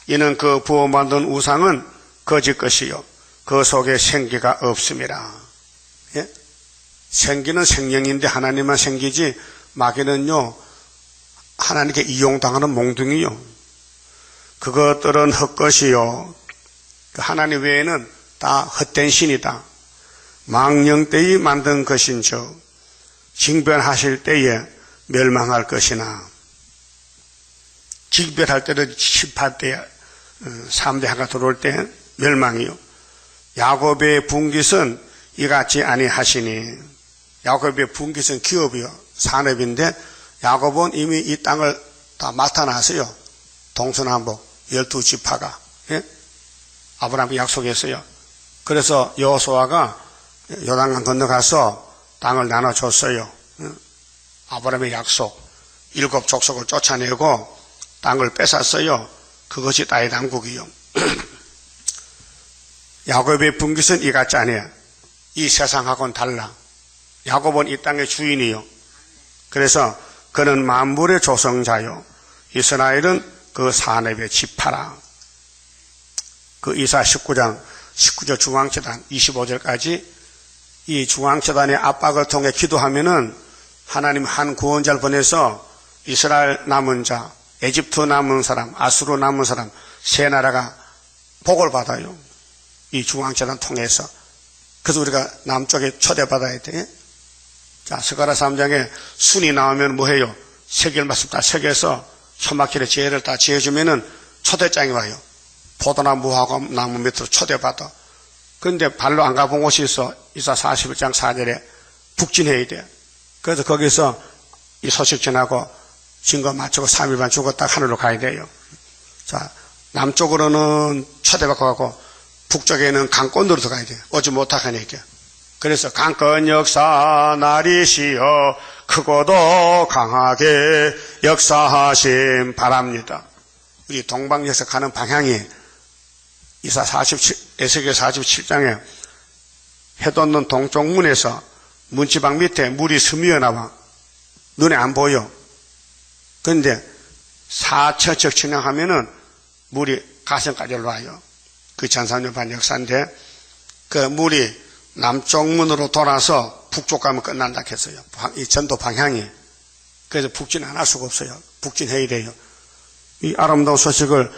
이는 그 부어 만든 우상은 거짓 것이요 그 속에 생기가 없음이라. 예? 생기는 생명인데 하나님만 생기지 마귀는요 하나님께 이용당하는 몽둥이요. 그것들은 헛것이요 하나님 외에는 다 헛된 신이다. 망령때에 만든 것인즉 징변하실 때에 멸망할 것이나. 징변할 때는 심판 때 3대 하가 들어올 때 멸망이요. 야곱의 분깃은 이같이 아니하시니. 야곱의 분깃은 기업이요 산업인데 야곱은 이미 이 땅을 다 맡아놨어요. 동서남북 12지파가. 예? 아브라함이 약속했어요. 그래서 여호수아가 요단강 건너가서 땅을 나눠줬어요. 아브라함의 약속. 7 족속을 쫓아내고 땅을 뺏었어요. 그것이 다윗 왕국이요. 야곱의 분깃은 이같지 아니에요. 이 세상하고는 달라. 야곱은 이 땅의 주인이요. 그래서 그는 만물의 조성자요 이스라엘은 그 산업의 지파라. 그 이사 19장 19절 중앙재단 25절까지 이 중앙재단의 압박을 통해 기도하면은 하나님 한 구원자를 보내서 이스라엘 남은 자, 에집트 남은 사람, 아수르 남은 사람 세 나라가 복을 받아요. 이 중앙재단 통해서. 그래서 우리가 남쪽에 초대받아야 돼. 자, 스가랴 3장에 순이 나오면 뭐 해요? 세겔 말씀 다 새겨서 현막길에 지혜를 다 지어주면은 초대장이 와요. 포도나무하고 나무 밑으로 초대받아. 그런데 발로 안 가본 곳이 있어. 이사 41장 4절에 북진해야 돼. 그래서 거기서 이 소식 전하고 증거 맞추고 3일만 죽었다 하늘로 가야 돼요. 자, 남쪽으로는 초대받고 가고 북쪽에는 강권으로 들어가야 돼요. 오지 못하니까. 그래서 강권 역사 나리시여 크고도 강하게 역사하심 바랍니다. 우리 동방역사 가는 방향이 이사 47, 에스겔 47장에 해 돋는 동쪽 문에서 문지방 밑에 물이 스미어 나와. 눈에 안 보여. 그런데 4천척 진행하면은 물이 가성까지 올라와요. 그 1300년 반 역사인데 그 물이 남쪽 문으로 돌아서 북쪽 가면 끝난다 했어요. 이 전도 방향이. 그래서 북진 안 할 수가 없어요. 북진해야 돼요. 이 아름다운 소식을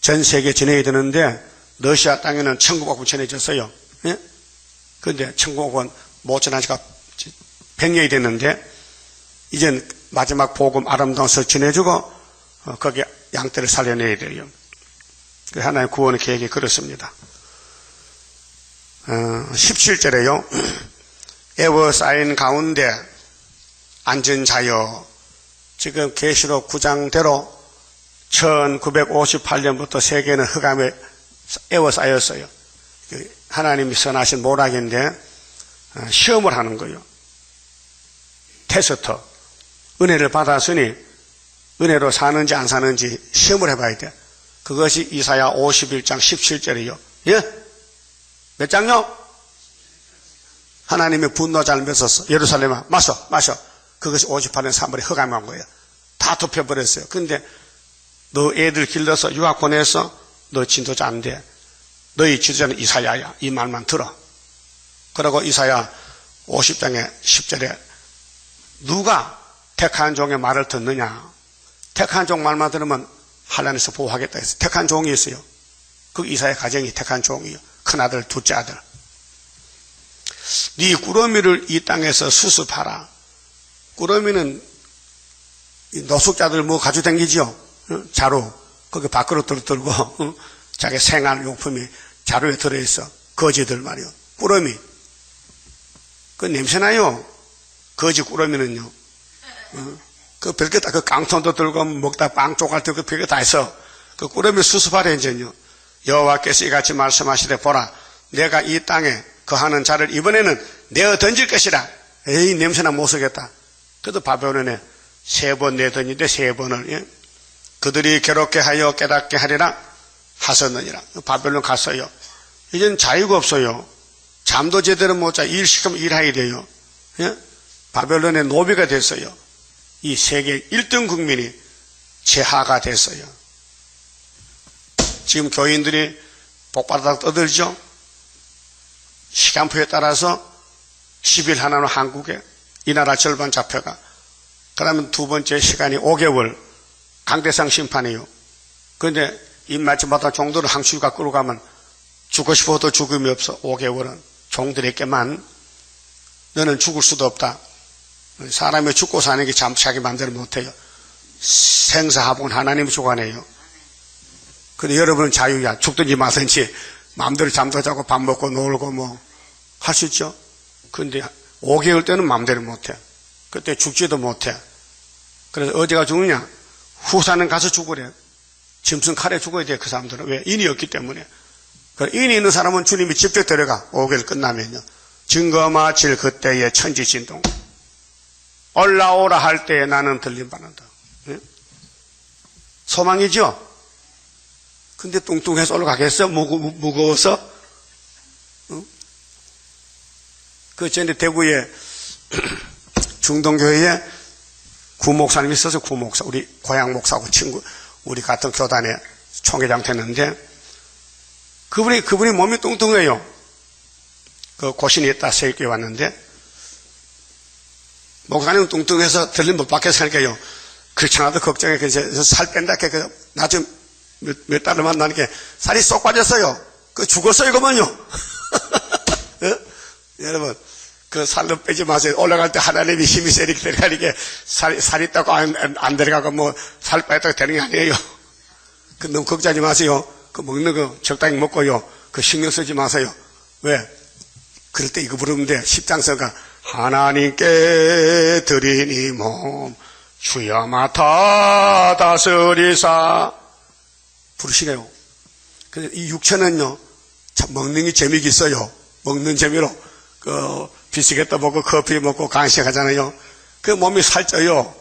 전 세계에 전해야 되는데 러시아 땅에는 천국복음 전해졌어요. 예? 그런데 천국은 못 전한 지가 100년이 됐는데 이젠 마지막 복음 아름다운 소식 전해주고 거기에 양떼를 살려내야 돼요. 하나의 구원의 계획이 그렇습니다. 17절에요. 에워싸인 가운데 앉은 자여. 지금 계시록 9장대로 1958년부터 세계는 흑암에 에워싸였어요. 하나님이 선하신 모락인데 시험을 하는 거예요. 테스트. 은혜를 받았으니 은혜로 사는지 안 사는지 시험을 해봐야 돼. 그것이 이사야 51장 17절이요. 예? 몇 장요? 하나님의 분노 잘 맺었어. 예루살렘아 마셔. 그것이 58년 3월에 흑암한 거예요. 다 덮여버렸어요. 근데 너 애들 길러서 유학 보내서 너 진도자 안 돼. 너희 지도자는 이사야야. 이 말만 들어. 그리고 이사야 50장의 10절에 누가 택한 종의 말을 듣느냐. 택한 종 말만 들으면 하나님께서 보호하겠다 해서 택한 종이 있어요. 그 이사야 가정이 택한 종이요. 큰아들, 둘째 아들. 네 꾸러미를 이 땅에서 수습하라. 꾸러미는 노숙자들 뭐 가지고 다니죠? 자루. 거기 밖으로 들고 자기 생활용품이 자루에 들어있어. 거지들 말이요. 꾸러미. 그 냄새나요. 거지 꾸러미는요. 그 별게 다 그 깡통도 들고 먹다 빵 쪼갈 들고 별게 다 있어. 그 꾸러미 수습하래 이제요. 여호와께서 이같이 말씀하시되 보라 내가 이 땅에 거하는 자를 이번에는 내어 던질 것이라. 에이 냄새나 못 쓰겠다. 그래도 바벨론에 3번 내던지는데 3번을 예? 그들이 괴롭게 하여 깨닫게 하리라 하셨느니라. 바벨론 갔어요. 이젠 자유가 없어요. 잠도 제대로 못 자. 일 시키면 일해야 돼요. 예? 바벨론의 노비가 됐어요. 이 세계 1등 국민이 제하가 됐어요. 지금 교인들이 복받아서 떠들죠. 시간표에 따라서 10일 하나는 한국에 이 나라 절반 잡혀가. 그러면 두 번째 시간이 5개월 강대상 심판이에요. 그런데 입맞춤마다 종들을 항수유가 끌어가면 죽고 싶어도 죽음이 없어. 5개월은 종들에게만 너는 죽을 수도 없다. 사람이 죽고 사는 게 자기 마음대로 못해요. 생사하복은 하나님이 주관해요. 근데 여러분은 자유야. 죽든지 마든지 마음대로 잠도 자고 밥 먹고 놀고 뭐 할 수 있죠. 근데 5개월 때는 마음대로 못해. 그때 죽지도 못해. 그래서 어디가 죽느냐? 후사는 가서 죽으래. 짐승 칼에 죽어야 돼. 그 사람들은. 왜? 인이 없기 때문에. 인이 있는 사람은 주님이 직접 데려가. 5개월 끝나면요. 증거 마칠 그때의 천지진동. 올라오라 할 때에 나는 들림받는다. 소망이죠? 근데 뚱뚱해서 올라가겠어? 무거워서? 그 전에 대구에 중동교회에 구목사님이 있어서 구목사, 우리 고향 목사하고 친구, 우리 같은 교단의 총회장 됐는데, 그분이 몸이 뚱뚱해요. 그 고신이 있다 세교에 왔는데, 목사님은 뚱뚱해서 들림 못 받게 살게요. 그렇잖아도 걱정해. 그래서 살 뺀다. 나중에 몇 달을 만나니까 살이 쏙 빠졌어요. 죽었어요, 그만요. 여러분, 그 살로 빼지 마세요. 올라갈 때 하나님이 힘이 세니까 살이 있다고 안 들어가고 뭐 살 빠졌다고 되는 게 아니에요. 너무 걱정하지 마세요. 먹는 거 적당히 먹고요. 신경 쓰지 마세요. 왜? 그럴 때 이거 부르면 돼. 십장서가 하나님께 드리니 몸 주여 맡아 다스리사 부르시래요. 이 육체는요, 참 먹는 게 재미가 있어요. 먹는 재미로 비스켓도 먹고 커피 먹고 간식 하잖아요. 몸이 살쪄요.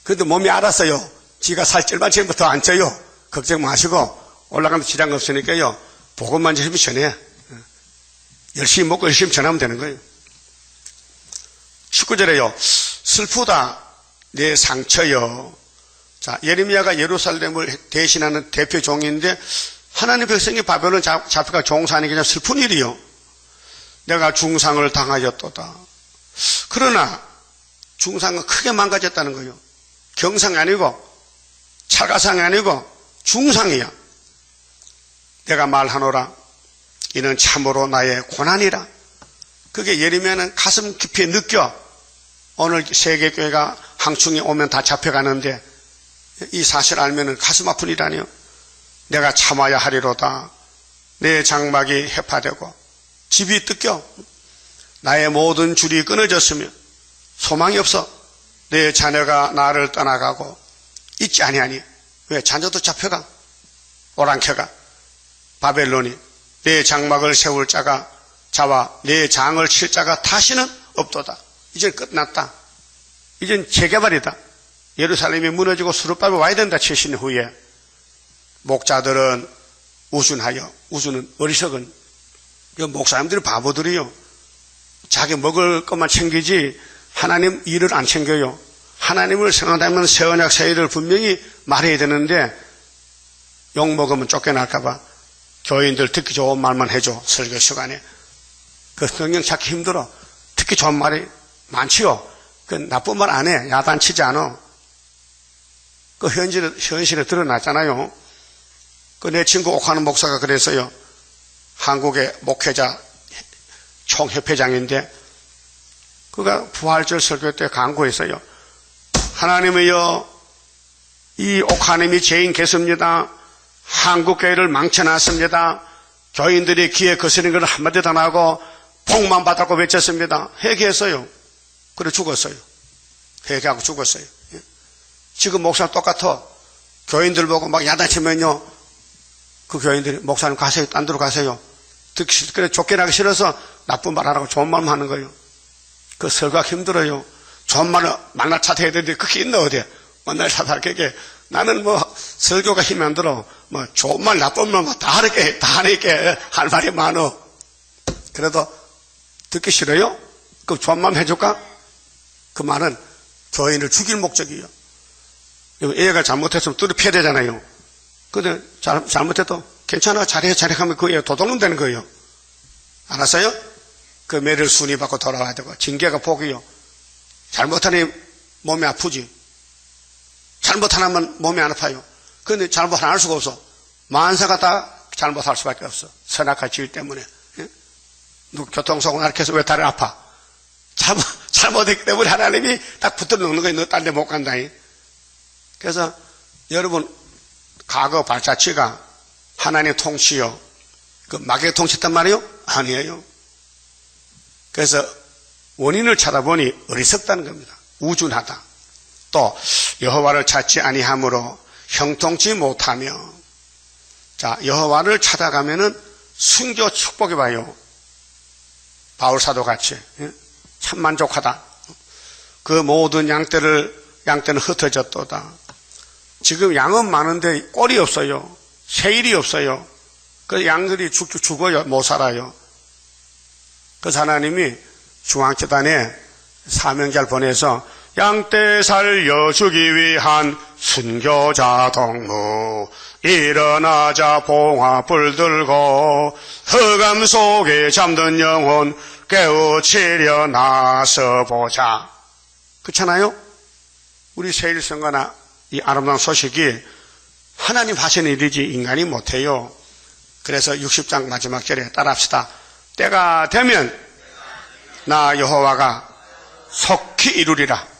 그런데 몸이 알았어요. 지가 살찔만 지금부터 안 쪄요. 걱정 마시고 올라가면 지장 없으니까요. 복음만 주시면 전해. 열심히 먹고 열심히 전하면 되는 거예요. 19절에요. 슬프다 내 상처여. 자, 예레미야가 예루살렘을 대신하는 대표 종인데 하나님 백성이 바벨론 잡혀가 종사하는 게 그냥 슬픈 일이요. 내가 중상을 당하였도다. 그러나 중상은 크게 망가졌다는 거예요. 경상이 아니고 차가상이 아니고 중상이야. 내가 말하노라 이는 참으로 나의 고난이라. 그게 예레미야는 가슴 깊이 느껴. 오늘 세계교회가 항충이 오면 다 잡혀가는데 이 사실 알면은 가슴 아픈 일아니요. 내가 참아야 하리로다. 내 장막이 해파되고 집이 뜯겨 나의 모든 줄이 끊어졌으며 소망이 없어. 내 자녀가 나를 떠나가고 있지 아니하니. 왜? 자녀도 잡혀가. 오랑캐가 바벨론이 내 장막을 세울 자가 자와 내 장을 칠 자가 다시는 없도다. 이제 끝났다. 이젠 재개발이다. 예루살렘이 무너지고 수르바벨 와야 된다. 70년 후에. 목자들은 우준하여, 우준은 어리석은 목사님들이 바보들이요. 자기 먹을 것만 챙기지 하나님 일을 안 챙겨요. 하나님을 생각하면 새 언약 새 일을 분명히 말해야 되는데 욕먹으면 쫓겨날까봐 교인들 듣기 좋은 말만 해줘. 설교 시간에. 성경 찾기 힘들어. 듣기 좋은 말이 많지요. 나쁜 말 안 해. 야단치지 않아. 현실에 드러났잖아요. 내 친구 옥하는 목사가 그랬어요. 한국의 목회자 총협회장인데 그가 부활절 설교 때 강구했어요. 하나님이여, 이 옥하님이 죄인 개수입니다. 한국교회를 망쳐놨습니다. 교인들이 귀에 거스린 걸 한마디도 안 하고 복만 받았고 외쳤습니다. 회개했어요. 그래 죽었어요. 회개하고 죽었어요. 지금 목사랑 똑같아. 교인들 보고 막 야단치면요, 그 교인들이 목사님 가세요. 딴 데로 가세요. 그래 쫓겨나기 싫어서 나쁜 말 하라고 좋은 말만 하는 거예요. 그 설교가 힘들어요. 좋은 말을 만날 찾아야 되는데 그게 있나 어디에. 만날 찾아게 나는 설교가 힘이 안 들어. 좋은 말 나쁜 말 다 하니까 할 말이 많어. 그래도 듣기 싫어요? 그럼 좋은 말 해줄까? 그 말은 교인을 죽일 목적이에요. 애가 잘못했으면 뚜리 패야 되잖아요. 근데 잘못해도 괜찮아, 잘해 하면 그 애 도둑놈 되는 거예요. 알았어요? 그 매를 순위 받고 돌아와야 되고, 징계가 복이요. 잘못하니 몸이 아프지. 잘못 하나만 몸이 안 아파요. 그런데 잘못 안 할 수가 없어. 만사가 다 잘못할 수밖에 없어. 선악과 지위 때문에. 누구 교통사고 날켜서 왜 다리 아파? 잘못했기 때문에 하나님이 딱 붙들어 놓는 거예요. 너 딴 데 못 간다니. 그래서 여러분, 과거 발자취가 하나님의 통치요. 그 마귀의 통치했단 말이에요? 아니에요. 그래서 원인을 찾아보니 어리석다는 겁니다. 우준하다. 또 여호와를 찾지 아니하므로 형통치 못하며. 자, 여호와를 찾아가면은 순교 축복이 와요. 바울사도 같이. 참 만족하다. 그 모든 양떼는 흩어졌도다. 지금 양은 많은데 꼴이 없어요. 세일이 없어요. 그 양들이 죽어요. 못 살아요. 그래서 하나님이 중앙재단에 사명자를 보내서 양떼 살려주기 위한 순교자 동무 일어나자 봉화불 들고 흑암 속에 잠든 영혼 깨우치려 나서보자. 그렇잖아요? 우리 세일성가나 이 아름다운 소식이 하나님 하시는 일이지 인간이 못해요. 그래서 60장 마지막 절에 따라합시다. 때가 되면 나 여호와가 속히 이루리라.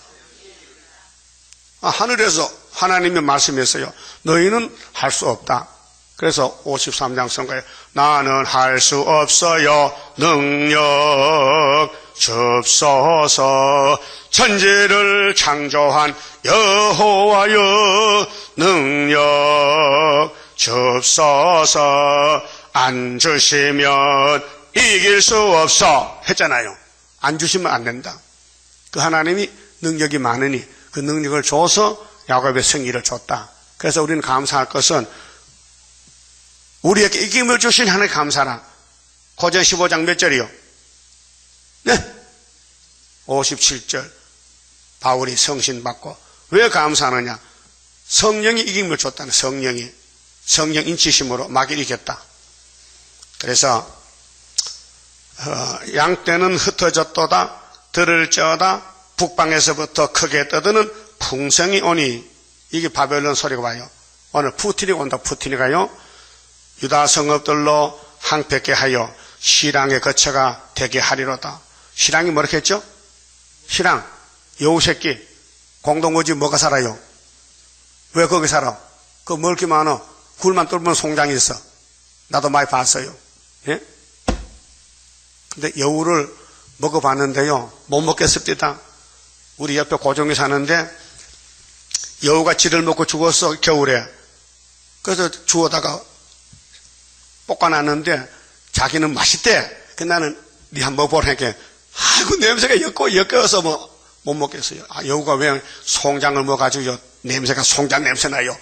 하늘에서 하나님이 말씀했어요. 너희는 할 수 없다. 그래서 53장 선거에 나는 할 수 없어요. 능력 줍소서. 천지를 창조한 여호와여 능력 줍소서. 안 주시면 이길 수 없어 했잖아요. 안 주시면 안 된다. 그 하나님이 능력이 많으니 그 능력을 줘서 야곱의 승리를 줬다. 그래서 우리는 감사할 것은 우리에게 이김을 주신 하나님 감사라. 고전 15장 몇 절이요? 네, 57절. 바울이 성신 받고 왜 감사하느냐? 성령이 이김을 줬다는. 성령 인치심으로 마귀를 이겼다. 그래서 양떼는 흩어졌도다 들을지어다 북방에서부터 크게 떠드는 풍성이 오니. 이게 바벨론 소리가 와요. 오늘 푸틴이 온다. 푸틴이가요 유다 성읍들로 항백게 하여 시랑의 거처가 되게 하리로다. 시랑이 뭐라고 했죠? 시랑 여우새끼 공동거지 뭐가 살아요? 왜 거기 살아? 그 먹을 게 많아. 굴만 뚫으면 송장이 있어. 나도 많이 봤어요. 예? 근데 여우를 먹어봤는데요 못 먹겠습니다. 우리 옆에 고종이 사는데 여우가 쥐를 먹고 죽었어. 겨울에. 그래서 주워다가 볶아놨는데 자기는 맛있대. 나는 니 한번 먹어보라니까 아이고 냄새가 엮여서 못 먹겠어요. 여우가 왜 송장을 먹어가지고 냄새가 송장 냄새 나요.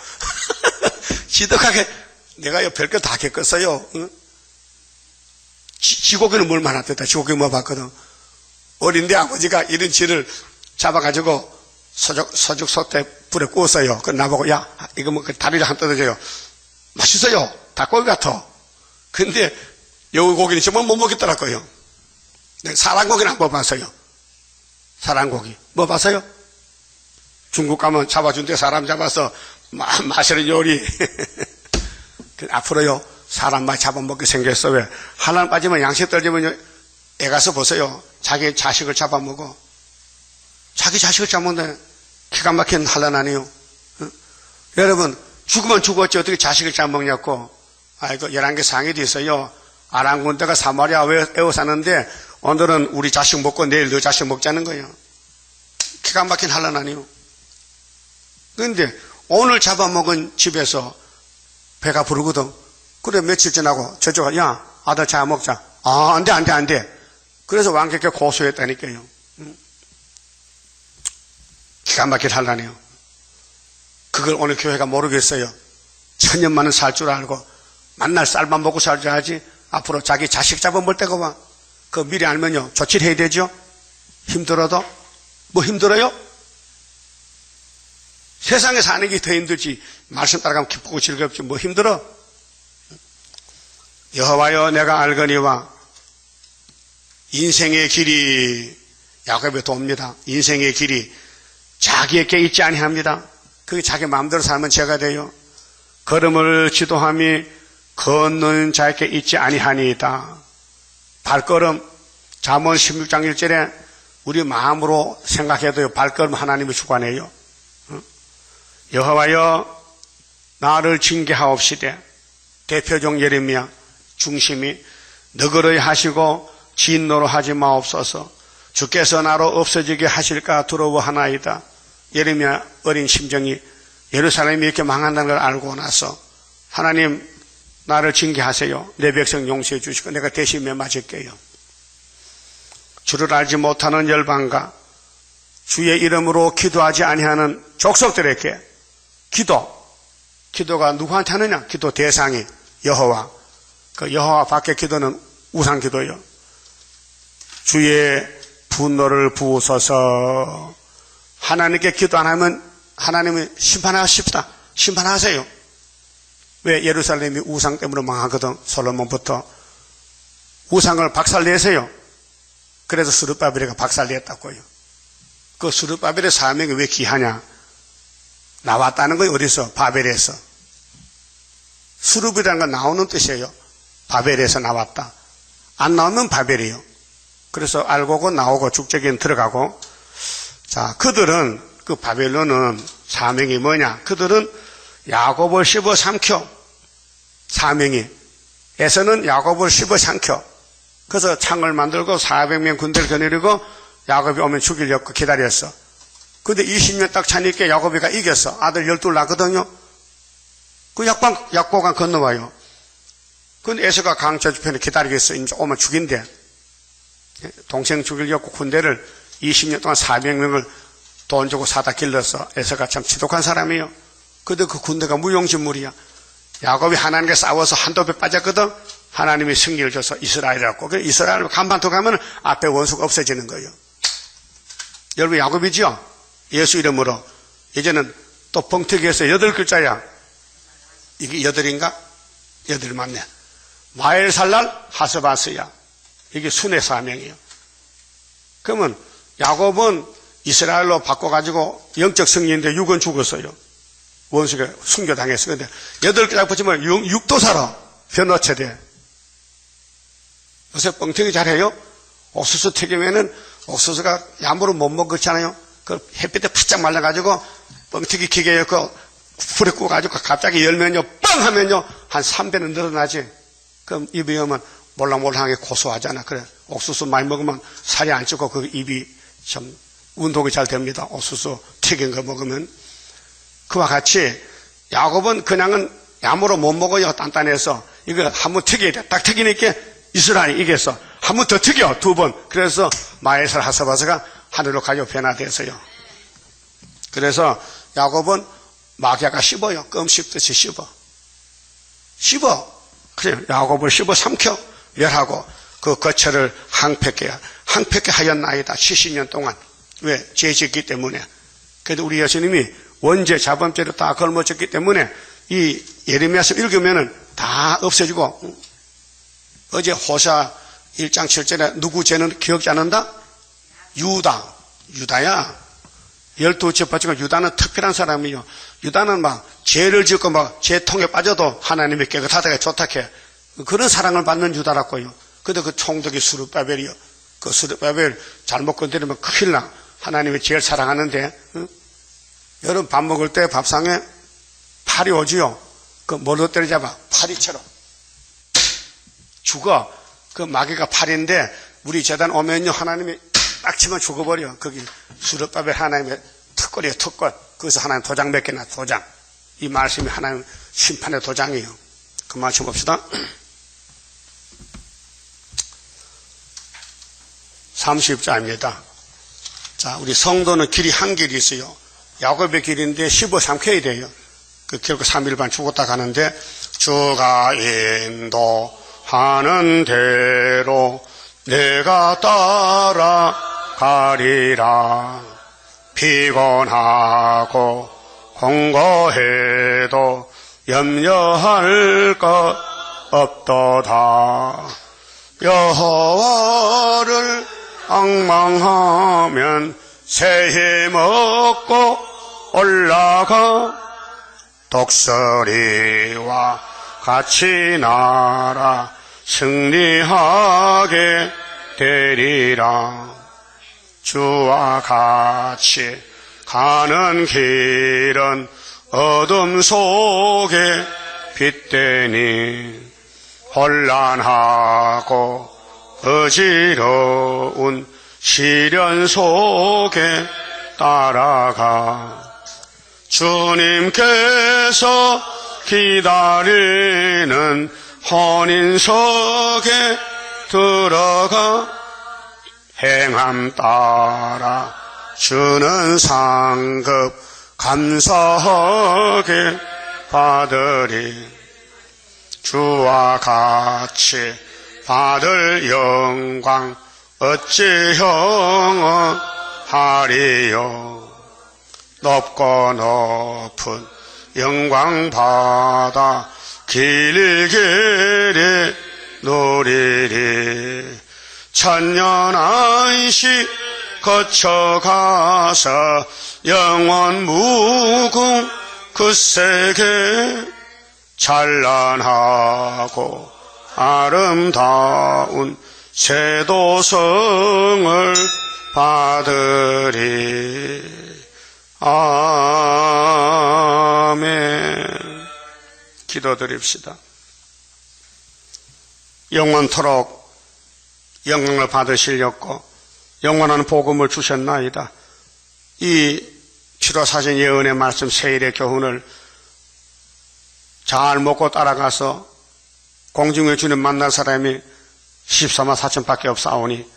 지독하게 내가 별거 다 겪었어요. 응? 쥐고기는 뭘 많았댔다. 쥐고기 먹어봤거든. 어린데 아버지가 이런 쥐를 잡아가지고 소죽 소떼 불에 구웠어요. 그 나보고 야 이거 뭐 다리를 한 뜯어줘요. 맛있어요. 닭고기 같아. 근데 여우 고기는 정말 못 먹겠더라고요. 사랑고기는 안 먹어봤어요. 사랑고기 먹어봤어요? 중국 가면 잡아준대. 사람 잡아서 마시는 요리. 앞으로요 사람 많이 잡아먹게 생겼어. 왜? 하나 빠지면 양식 떨어지면 애 가서 보세요. 자기 자식을 잡아먹어. 자기 자식을 잡아먹는데 기가 막힌 환란 아니에요. 응? 여러분 죽으면 죽었지 어떻게 자식을 잡아먹냐고. 아이고 11개 상해도 있어요. 아람 군대가 사마리아 에워 사는데 오늘은 우리 자식 먹고 내일 너 자식 먹자는 거예요. 기가 막힌 환란 아니에요. 그런데 오늘 잡아먹은 집에서 배가 부르거든. 그래 며칠 지나고 저쪽가 야 아들 잡아먹자. 안돼. 그래서 왕께께 고소했다니까요. 기가 막힐 환란이에요. 그걸 오늘 교회가 모르겠어요. 천년만은 살 줄 알고 만날 쌀만 먹고 살 줄 알지. 앞으로 자기 자식 잡아먹을 때가 와. 그거 미리 알면요 조치를 해야 되죠. 힘들어도 뭐 힘들어요? 세상에 사는 게 더 힘들지. 말씀 따라가면 기쁘고 즐겁지 뭐 힘들어? 여호와여 내가 알거니와 인생의 길이 야곱의 돕니다. 인생의 길이 자기에게 있지 아니합니다. 그게 자기 마음대로 살면 죄가 돼요. 걸음을 지도함이 걷는 자에게 있지 아니하니이다. 발걸음 잠언 16장 1절에 우리 마음으로 생각해도요 발걸음 하나님이 주관해요. 여호와여 나를 징계하옵시되. 대표종 예레미야 중심이 너그러이 하시고 진노로 하지 마옵소서. 주께서 나로 없어지게 하실까 두려워하나이다. 예레미야 어린 심정이 예루살렘이 이렇게 망한다는 걸 알고 나서 하나님 나를 징계하세요. 내 백성 용서해 주시고 내가 대신 맞을게요. 주를 알지 못하는 열방과 주의 이름으로 기도하지 아니하는 족속들에게 기도가 누구한테 하느냐? 기도 대상이 여호와. 그 여호와 밖의 기도는 우상 기도요. 주의 분노를 부으소서. 하나님께 기도 안 하면 하나님이 심판하세요. 왜? 예루살렘이 우상 때문에 망하거든. 솔로몬부터 우상을 박살내세요. 그래서 스룹바벨이 박살냈다고요. 그 스룹바벨의 사명이 왜 귀하냐? 나왔다는 거예요. 어디서? 바벨에서. 스룹이라는 건 나오는 뜻이에요. 바벨에서 나왔다. 안 나오면 바벨이에요. 그래서 알고고 나오고 죽적인 들어가고. 자, 그들은, 그 바벨론은 사명이 뭐냐? 그들은 야곱을 씹어 삼켜. 사명이. 에서는 야곱을 씹어 삼켜. 그래서 창을 만들고 400명 군대를 거느리고 야곱이 오면 죽이려고 기다렸어. 근데 20년 딱 차니까 야곱이가 이겼어. 아들 12 낳거든요. 그 약보강 건너와요. 근데 에서가 강 저편에 기다리겠어. 이제 오면 죽인대. 동생 죽이려고 군대를 20년 동안 400명을 돈 주고 사다 길렀어. 에서가 참 지독한 사람이에요. 근데 그 군대가 무용지물이야. 야곱이 하나님과 싸워서 한도에 빠졌거든. 하나님이 승리를 줘서 이스라엘이라고. 그래서 이스라엘 간판 더 가면 앞에 원수가 없어지는 거예요. 여러분 야곱이죠? 예수 이름으로. 이제는 또 벙튀기해서 8글자야. 이게 8인가? 8 맞네. 마엘살랄 하스바스야. 이게 순의 사명이에요. 그러면 야곱은 이스라엘로 바꿔가지고 영적 승리인데 6은 죽었어요. 원수가 순교당했어요. 근데 8글자 붙이면 6도 살아. 변호체 돼. 요새 뻥튀기 잘해요? 옥수수 튀기면은 옥수수가 야무로 못 먹었잖아요. 그 햇빛에 바짝 말라가지고 뻥튀기 기계에 그 불에 구워가지고 갑자기 열면요, 빵! 하면요, 한 3배는 늘어나지. 그럼 입에 오면 몰랑몰랑하게 고소하잖아. 그래. 옥수수 많이 먹으면 살이 안 찌고 그 입이 좀 운동이 잘 됩니다. 옥수수 튀긴 거 먹으면. 그와 같이 야곱은 그냥은 야무로 못 먹어요. 단단해서. 이거 한번 튀겨야 돼. 딱 튀기니까 이스라엘이 이겼어. 한 번 더 튀겨. 2번. 그래서 마에살 하사바스가 하늘로 가지고 변화됐어요. 그래서 야곱은 마귀아가 씹어요. 껌 씹듯이 씹어. 그래. 야곱을 씹어 삼켜 멸하고 그 거처를 항폐케 하였나이다. 70년 동안. 왜? 죄 짓기 때문에. 그래도 우리 예수님이 원죄 자범죄로 다 걸머졌기 때문에 이 예레미야서 읽으면은 다 없어지고. 어제 호사 1장 7절에 누구 죄는 기억지 않는다? 유다야. 12지파중에 유다는 특별한 사람이요. 유다는 막 죄를 짓고 막 죄통에 빠져도 하나님이 깨끗하다가 좋다해. 그런 사랑을 받는 유다라고요. 근데 그 총독이 스룹바벨이요. 그 스룹바벨 잘못 건드리면 큰일 나. 하나님이 제일 사랑하는데. 응? 여러분 밥 먹을 때 밥상에 파리 오지요. 그 뭘로 때려잡아? 파리처럼. 죽어. 그 마귀가 파리인데 우리 재단 오면요 하나님이 딱 치면 죽어버려. 거기 스룹바벨 하나님의 특권이에요. 특권. 거기서 하나님 도장 몇 개나 도장. 이 말씀이 하나님 심판의 도장이에요. 그 말씀 봅시다. 30자입니다. 자, 우리 성도는 길이 한 길이 있어요. 야곱의 길인데 15삼켜야 돼요. 그 결국 3일반 죽었다 가는데 주가 인도하는 대로 내가 따라가리라. 피곤하고 공고해도 염려할 것 없도다. 여호와를 앙망하면 새 힘 얻고 올라가. 독수리와 같이 날아 승리하게 되리라. 주와 같이 가는 길은 어둠 속에 빛되니 혼란하고 어지러운 시련 속에 따라가. 주님께서 기다리는 혼인석에 들어가 행함 따라 주는 상급 감사하게 받으리. 주와 같이 받을 영광 어찌 형언하리요. 높고 높은 영광 받아 길길이 누리리. 천년 안식 거쳐가서 영원 무궁 그 세계 찬란하고 아름다운 세도성을 받으리. 아멘. 기도드립시다. 영원토록 영광을 받으시려고 영원한 복음을 주셨나이다. 이 치료사신 예언의 말씀 세일의 교훈을 잘 먹고 따라가서 공중에 주님 만날 사람이 14만 4천밖에 없사오니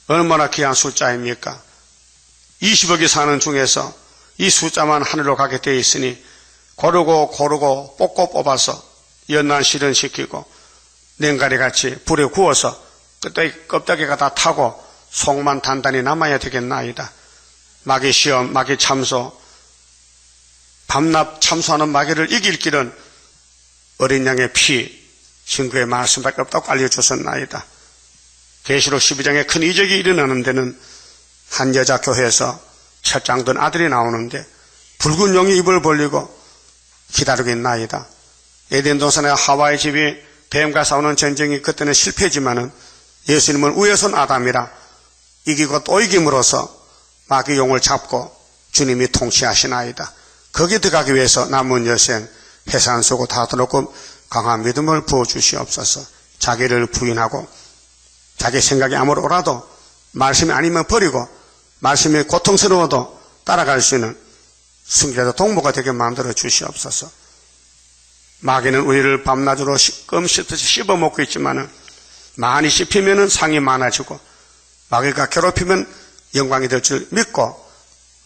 얼마나 귀한 숫자입니까? 20억이 사는 중에서 이 숫자만 하늘로 가게 되어 있으니 고르고 뽑고 뽑아서 연난 실현시키고 냉가리같이 불에 구워서 껍데기가 다 타고 속만 단단히 남아야 되겠나이다. 마귀 시험, 마귀 참소, 밤낮 참소하는 마귀를 이길 길은 어린 양의 피, 증거의 말씀밖에 없다고 알려주셨나이다. 계시록 12장에 큰 이적이 일어나는 데는 한 여자 교회에서 철장든 아들이 나오는데 붉은 용이 입을 벌리고 기다리고 있나이다. 에덴 동산의 하와의 집이 뱀과 싸우는 전쟁이 그때는 실패지만은 예수님은 우에선 아담이라 이기고 또 이김으로써 마귀 용을 잡고 주님이 통치하시나이다. 거기 들어가기 위해서 남은 여생 해산수고 다 들었고 강한 믿음을 부어주시옵소서. 자기를 부인하고 자기 생각이 아무로라도 말씀이 아니면 버리고 말씀이 고통스러워도 따라갈 수 있는 승리자 동무가 되게 만들어 주시옵소서. 마귀는 우리를 밤낮으로 껌 씹듯이 씹어먹고 있지만은 많이 씹히면은 상이 많아지고 마귀가 괴롭히면 영광이 될 줄 믿고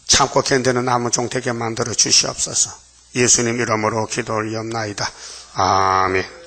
참고 견디는 남은 종 되게 만들어 주시옵소서. 예수님 이름으로 기도 올리옵나이다. 아멘.